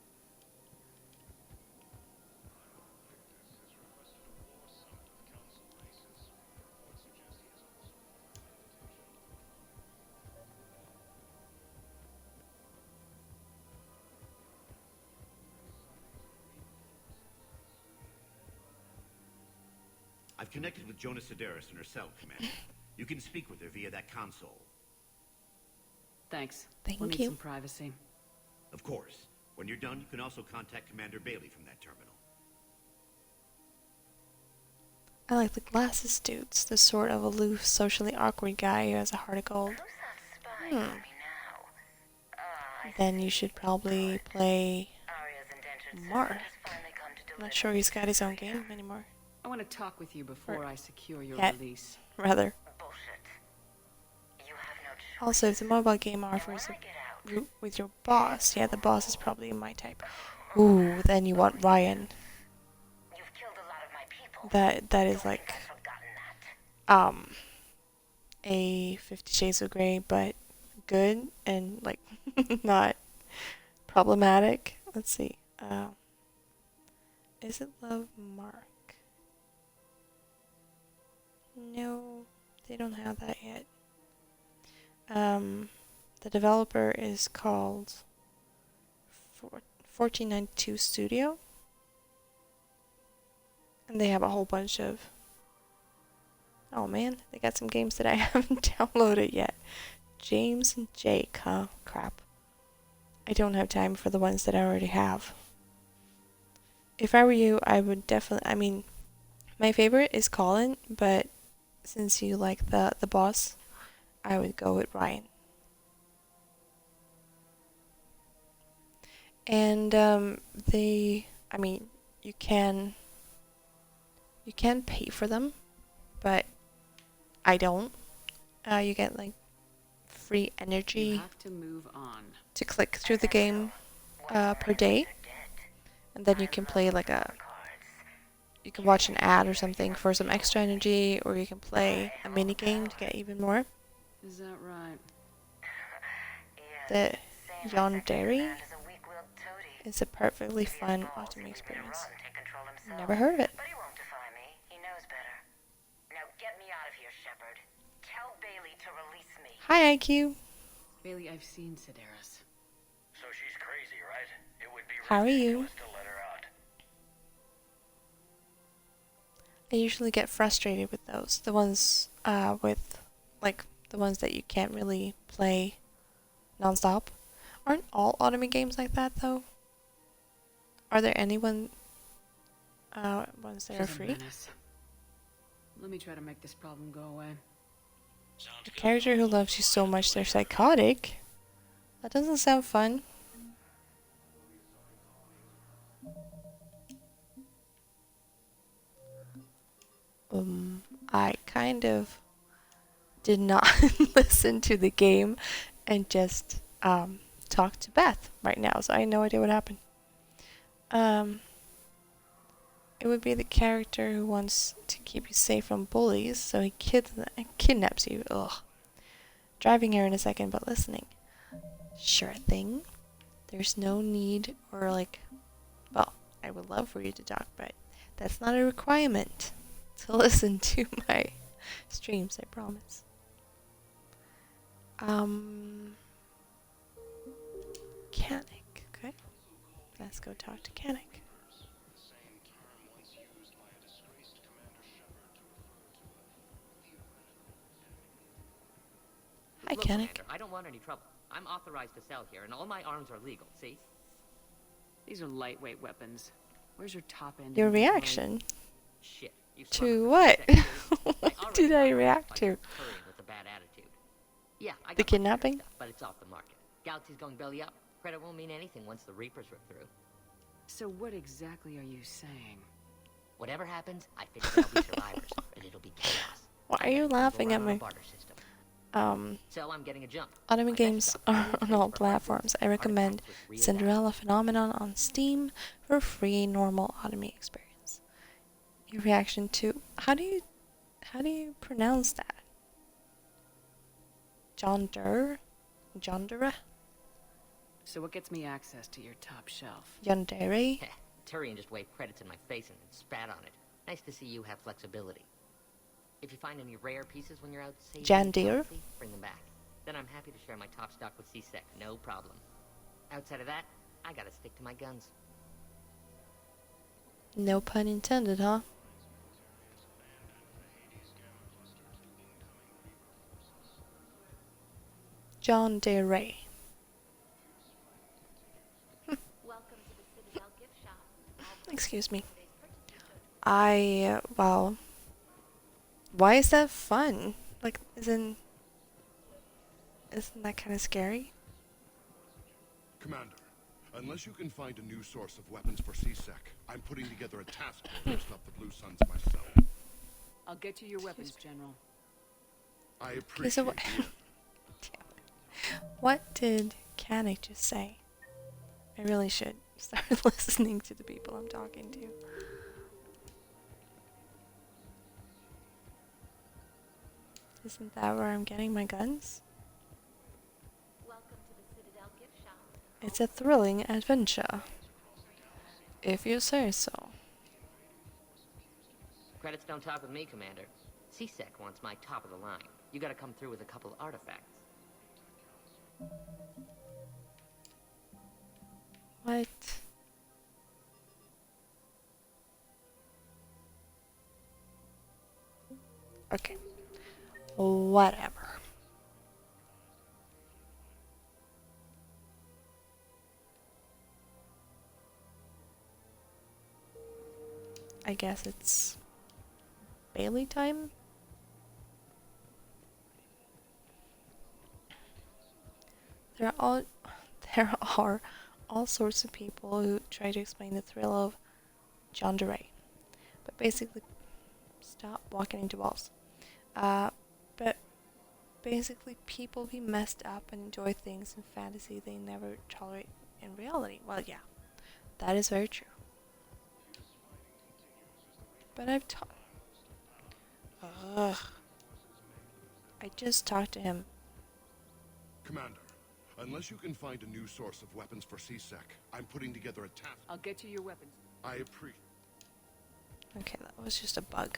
I've connected with Jonas Sedaris in her cell, Commander. You can speak with her via that console. Thanks. Thank we'll need you. some privacy. Of course. When you're done, you can also contact Commander Bailey from that terminal. I like the glasses dudes, the sort of aloof, socially awkward guy who has a heart of gold. Then you should probably play Mark. I'm not sure he's got his own game anymore. I want to talk with you before I secure your Yet, release. rather. Also, if the mobile game offers a route with your boss, yeah, the boss is probably my type. Ooh, then you want Ryan. That is like a 50 Shades of Grey, but good and like not problematic. Let's see. Is It Love, Mark? No, they don't have that yet. The developer is called 1492 Studio. And they have a whole bunch of... Oh man, they got some games that I haven't downloaded yet. James and Jake, huh? Crap. I don't have time for the ones that I already have. If I were you, I would definitely... I mean, my favorite is Colin, but since you like the boss, I would go with Ryan. And I mean, you can pay for them, but I don't. You get like free energy You have to move on. to click through the game per day, and then you can play like you can watch an ad or something for some extra energy, or you can play a mini game to get even more. Is that right? The Yandere is a perfectly fun autumn experience. Never heard of it. But he won't defy me. He knows better. Now get me out of here, Shepard. Tell Bailey to release me. Hi, IQ. Bailey, I've seen Sedaris. So she's crazy, right? It would be How are you? ridiculous to let her out. I usually get frustrated with those. The ones with, like, the ones that you can't really play non-stop. Aren't all automate games like that, though? Are there any ones that are She's a free? menace. Let me try to make this problem go away. A character who loves you so much they're psychotic? That doesn't sound fun. I kind of did not listen to the game and just talk to Beth right now, so I have no idea what happened. It would be the character who wants to keep you safe from bullies, so he kidnaps you. Ugh. Driving here in a second, but listening. Sure thing. There's no need or like, well, I would love for you to talk, but that's not a requirement to listen to my streams, I promise. Canic, okay. Let's go talk to Canic. Hi, Look, Canic. Commander, I don't want any trouble. I'm authorized to sell here, and all my arms are legal, see? These are lightweight weapons. Where's your top end? Your inventory? reaction? Shit. You To what? What did I react to? with a bad attitude. Yeah, I The got my kidnapping? stuff, but it's off the market. Galaxy's going belly up. Credit won't mean anything once the Reapers rip through. So what exactly are you saying? Whatever happens, I figure there'll be survivors, but it'll be chaos. Why are you laughing at my Barter system. So I'm getting a jump. anime games are on all platforms? I recommend Cinderella Phenomenon on Steam for a free normal anime experience. Your reaction to how do you pronounce that? Yandere? So what gets me access to your top shelf? Yandere? Turian just waved credits in my face and spat on it. Nice to see you have flexibility. If you find any rare pieces when you're out saving Jandir? Galaxy, bring them back. Then I'm happy to share my top stock with C-Sec, no problem. Outside of that, I gotta stick to my guns. No pun intended, huh? John Day Ray. Excuse me. Well, why is that fun? Like, isn't that kind of scary? Commander, unless you can find a new source of weapons for C-Sec, I'm putting together a task force to stop the Blue Suns myself. I'll get you your weapons, General. I Okay, appreciate so what did Canic just say? I really should start listening to the people I'm talking to. Isn't that where I'm getting my guns? It's a thrilling adventure, if you say so. Credits don't talk with me, Commander. C-Sec wants my top of the line. You gotta come through with a couple artifacts. What? Okay. Whatever. I guess it's Bailey time? There are all sorts of people who try to explain the thrill of John DeRay. But basically, stop walking into walls. But basically, people be messed up and enjoy things in fantasy they never tolerate in reality. Well, yeah, that is very true. But I've talked. Ugh. I just talked to him. Commander, unless you can find a new source of weapons for C-Sec, I'm putting together a task. I'll get you your weapons. I appreciate. Okay, that was just a bug.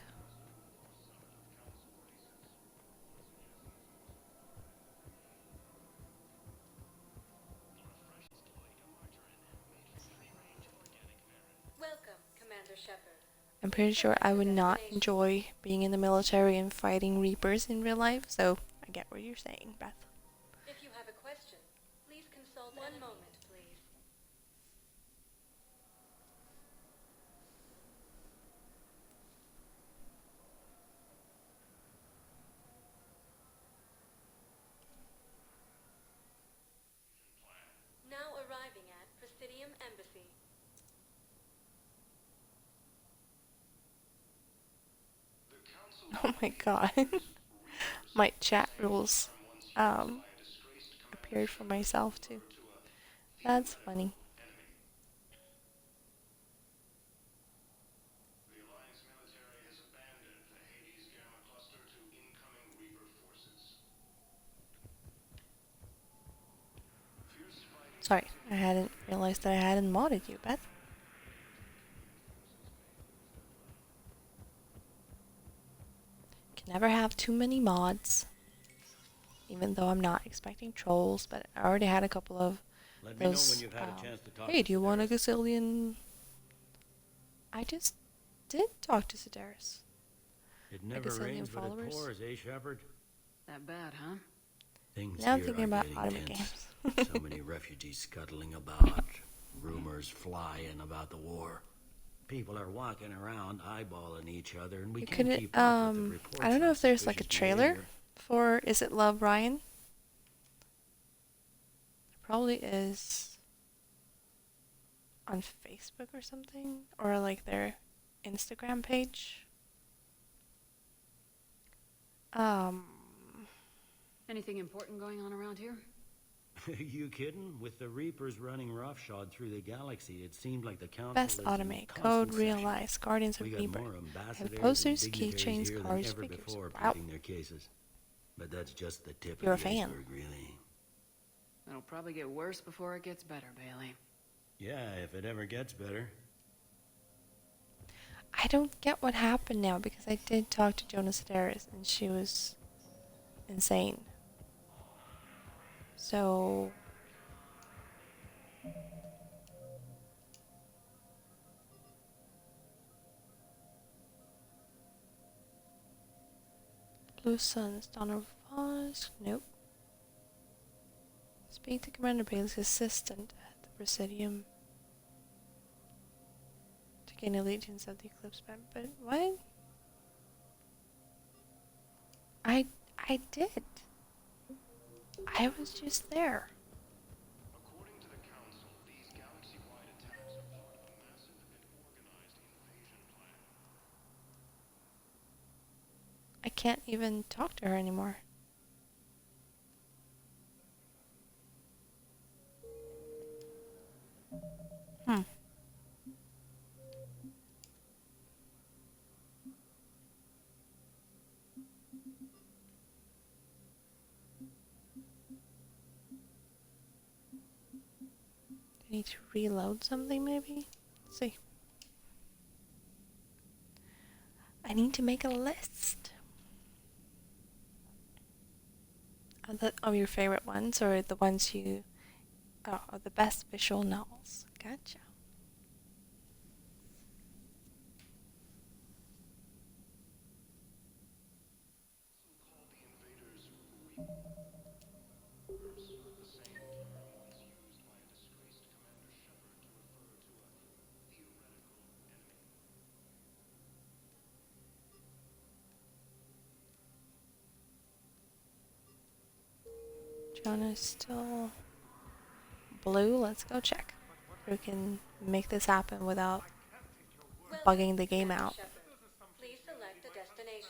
Welcome, Commander Shepard. I'm pretty sure I would not enjoy being in the military and fighting Reapers in real life, so I get what you're saying, Beth. If you have a question, please consult. One moment, please. Now arriving at Presidium Embassy. Oh my god. my chat rules appeared for myself too. That's funny. The Alliance military has abandoned the Hades Gamma cluster to incoming Reaper forces. Fierce fighting. Sorry, I hadn't realized that I hadn't modded you, Beth. Can never have too many mods. Even though I'm not expecting trolls, but I already had a couple of Let me know those. when you've had a chance to talk Hey, to do you want a Sedaris. gazillion? I just did talk to Sedaris. It A never gazillion rains but it followers. pours, eh, Shepard? That bad, huh? Things Now I'm here thinking are about getting automate tense. games. So many refugees scuttling about, rumors flying about the war. People are walking around eyeballing each other, and we You can't could, keep up with the reports. I don't know on if there's like a suspicious trailer behavior. for Is It Love Ryan? There probably is on Facebook or something, or like their Instagram page. Anything important going on around here? You kidding? With the Reapers running roughshod through the galaxy, it seemed like the council Best is automate, in code, constant session. realize, Guardians of We got Rebirth. more Have ambassadors posters, and dignitaries keychains, here cards, than ever figures. before Wow. pleading their cases. But that's just the tip You're of a the fan. iceberg, really. It'll probably get worse before it gets better, Bailey. Yeah, if it ever gets better. I don't get what happened now because I did talk to Jonas Sedaris and she was insane. So Blue Suns, Donald Voss, nope. Speak to Commander Bailey's assistant at the Presidium to gain allegiance of the Eclipse Band. But what? I did. I was just there. According to the Council, these galaxy-wide attacks are part of a massive and organized invasion plan. I can't even talk to her anymore. Hmm. I need to reload something maybe? Let's see. I need to make a list of your favorite ones, or the ones you or the best visual novels. Gotcha. Called the invaders Reapers, the same term once used by a disgraced Commander Shepard to refer to a theoretical enemy. Jonah's still blue. Let's go check. We can make this happen without bugging the game out. Please select a destination.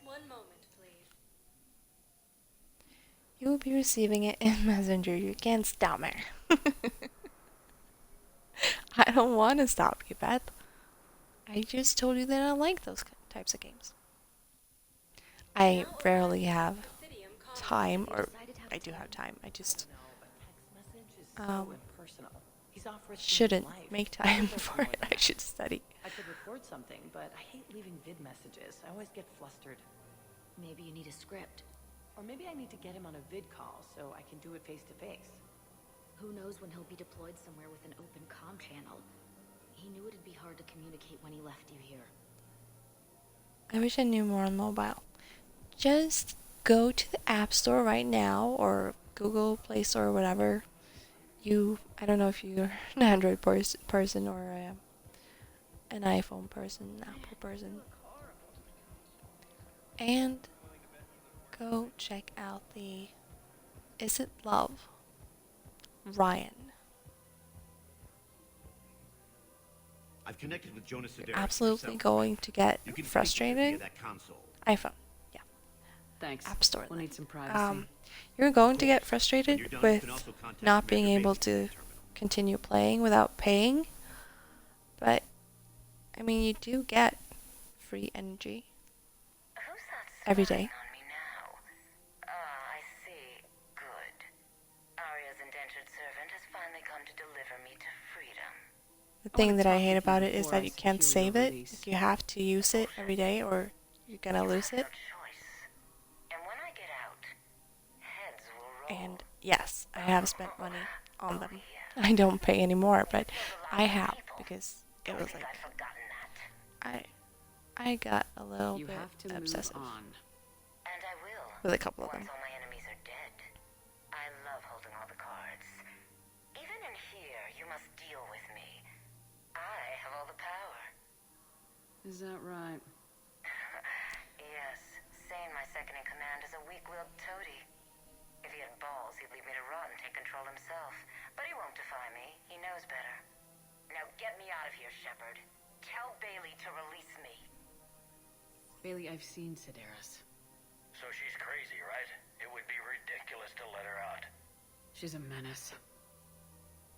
One moment, please. You will be receiving it in Messenger. You can't stop me. I don't want to stop you, Beth. I just told you that I like those types of games. I rarely have time, or I do have time. I just shouldn't make time for it. I should study. I could record something, but I hate leaving vid messages. I always get flustered. Maybe you need a script. Or maybe I need to get him on a vid call so I can do it face to face. Who knows when he'll be deployed somewhere with an open comm channel. He knew it'd be hard to communicate when he left you here. I wish I knew more on mobile. Just go to the App Store right now, or Google Play Store, or whatever. I don't know if you're an Android person or an iPhone person, an Apple person. And go check out the Is It Love? Ryan. I've connected with Jonas Sedaris. You're absolutely yourself. going to get You can speak with her frustrated. via that console. iPhone, yeah. Thanks. App Store. We'll need some privacy. You're going to get frustrated When you're done, you with can also contact not being Commander able Bailey's to continue playing without paying. But, I mean, you do get free energy every day. I see. Good. Arya's indentured servant has finally come to deliver me to freedom. The thing that I hate about it is that you can't save it. Like, you have to use it every day or you're gonna lose it. And when I get out, heads will roll. And yes, I have spent money on them. I don't pay anymore, but I have because it was like I got a little You bit have to obsessive move on. And I will. with a couple of them. Once all my enemies are dead. I love holding all the cards. Even in here, you must deal with me. I have all the power. Is that right? Yes, Sane, my second in command, is a weak-willed toady. If he had balls, he'd leave me to rot and take control himself. But he won't defy me. He knows better. Now get me out of here, Shepard. Tell Bailey to release me. Bailey, I've seen Sedaris. So she's crazy, right? It would be ridiculous to let her out. She's a menace.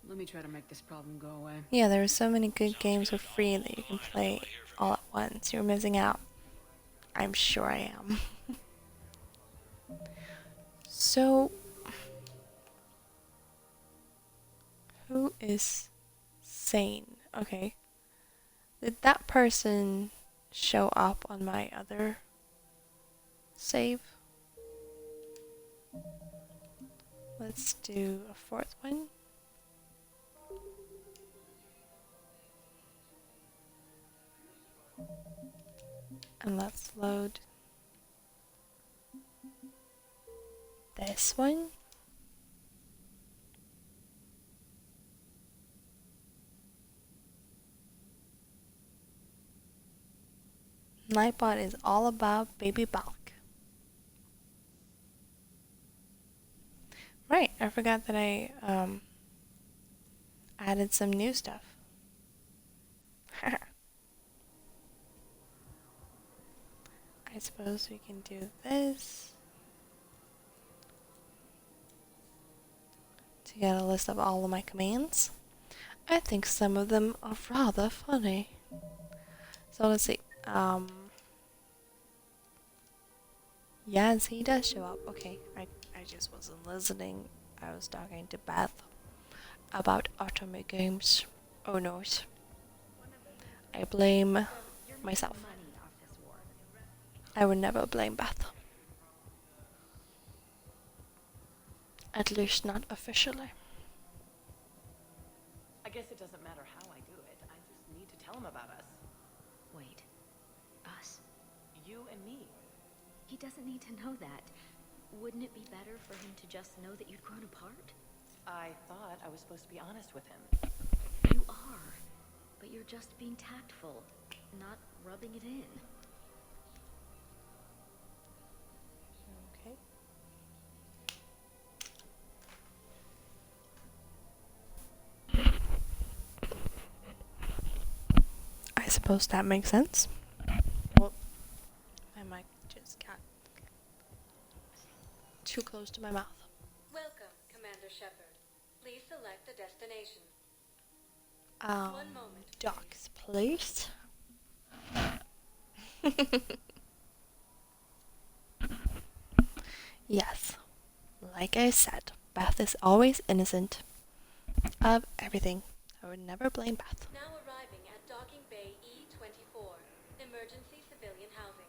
Let me try to make this problem go away. Yeah, there are so many good games for free that you can play all at once. You're missing out. I'm sure I am. So, who is Sane? Okay. Did that person show up on my other save? Let's do a fourth one. And let's load this one. Nightbot is all about baby bulk. Right, I forgot that I added some new stuff. I suppose we can do this to get a list of all of my commands. I think some of them are rather funny. So let's see. Yes, he does show up. Okay, I just wasn't listening. I was talking to Beth about Otome games. Oh no. I blame myself. I would never blame Beth. At least not officially. I guess it doesn't matter how I do it. I just need to tell him about us. Wait. Us? You and me. He doesn't need to know that. Wouldn't it be better for him to just know that you'd grown apart? I thought I was supposed to be honest with him. You are. But you're just being tactful, not rubbing it in. Okay. I suppose that makes sense. Well, my mic just got too close to my mouth. Welcome, Commander Shepard. Please select a destination. One moment. Docks, please. Yes, like I said, Beth is always innocent of everything. I would never blame Beth. Now arriving at Docking Bay E24, emergency civilian housing.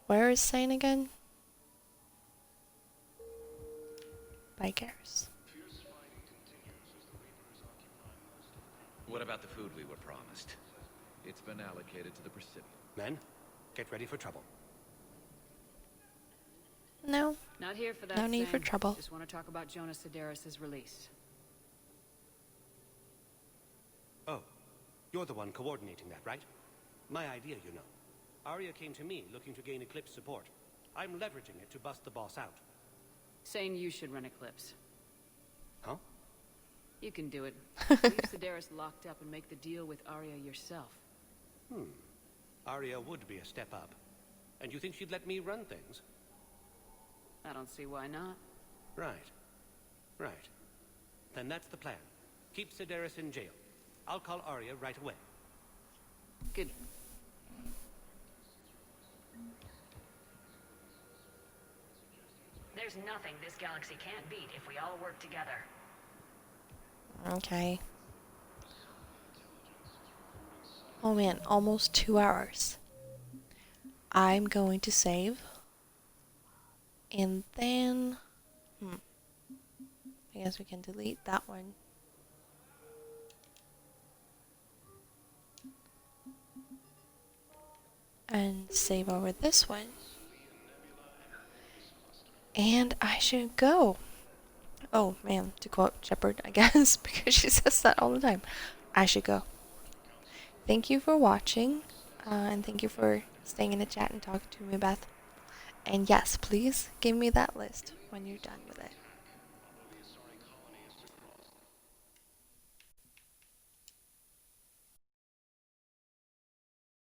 Where is Sane again? By Garrus. What about the food we were promised? It's been allocated to the Presidium. Men, get ready for trouble. No. Not here for that. No need for Sam. trouble. Just want to talk about Jonas Sedaris' release. Oh, you're the one coordinating that, right? My idea, you know. Arya came to me looking to gain Eclipse support. I'm leveraging it to bust the boss out. Saying you should run Eclipse. Huh? You can do it. Leave Sedaris locked up and make the deal with Arya yourself. Arya would be a step up. And you think she'd let me run things? I don't see why not. Right. Right. Then that's the plan. Keep Sedaris in jail. I'll call Arya right away. Good. There's nothing this galaxy can't beat if we all work together. Okay. Oh man, almost 2 hours. I'm going to save. And then... I guess we can delete that one. And save over this one. And I should go. Oh man, to quote Shepard, I guess, because she says that all the time. I should go. Thank you for watching, and thank you for staying in the chat and talking to me, Beth. And yes, please give me that list when you're done with it.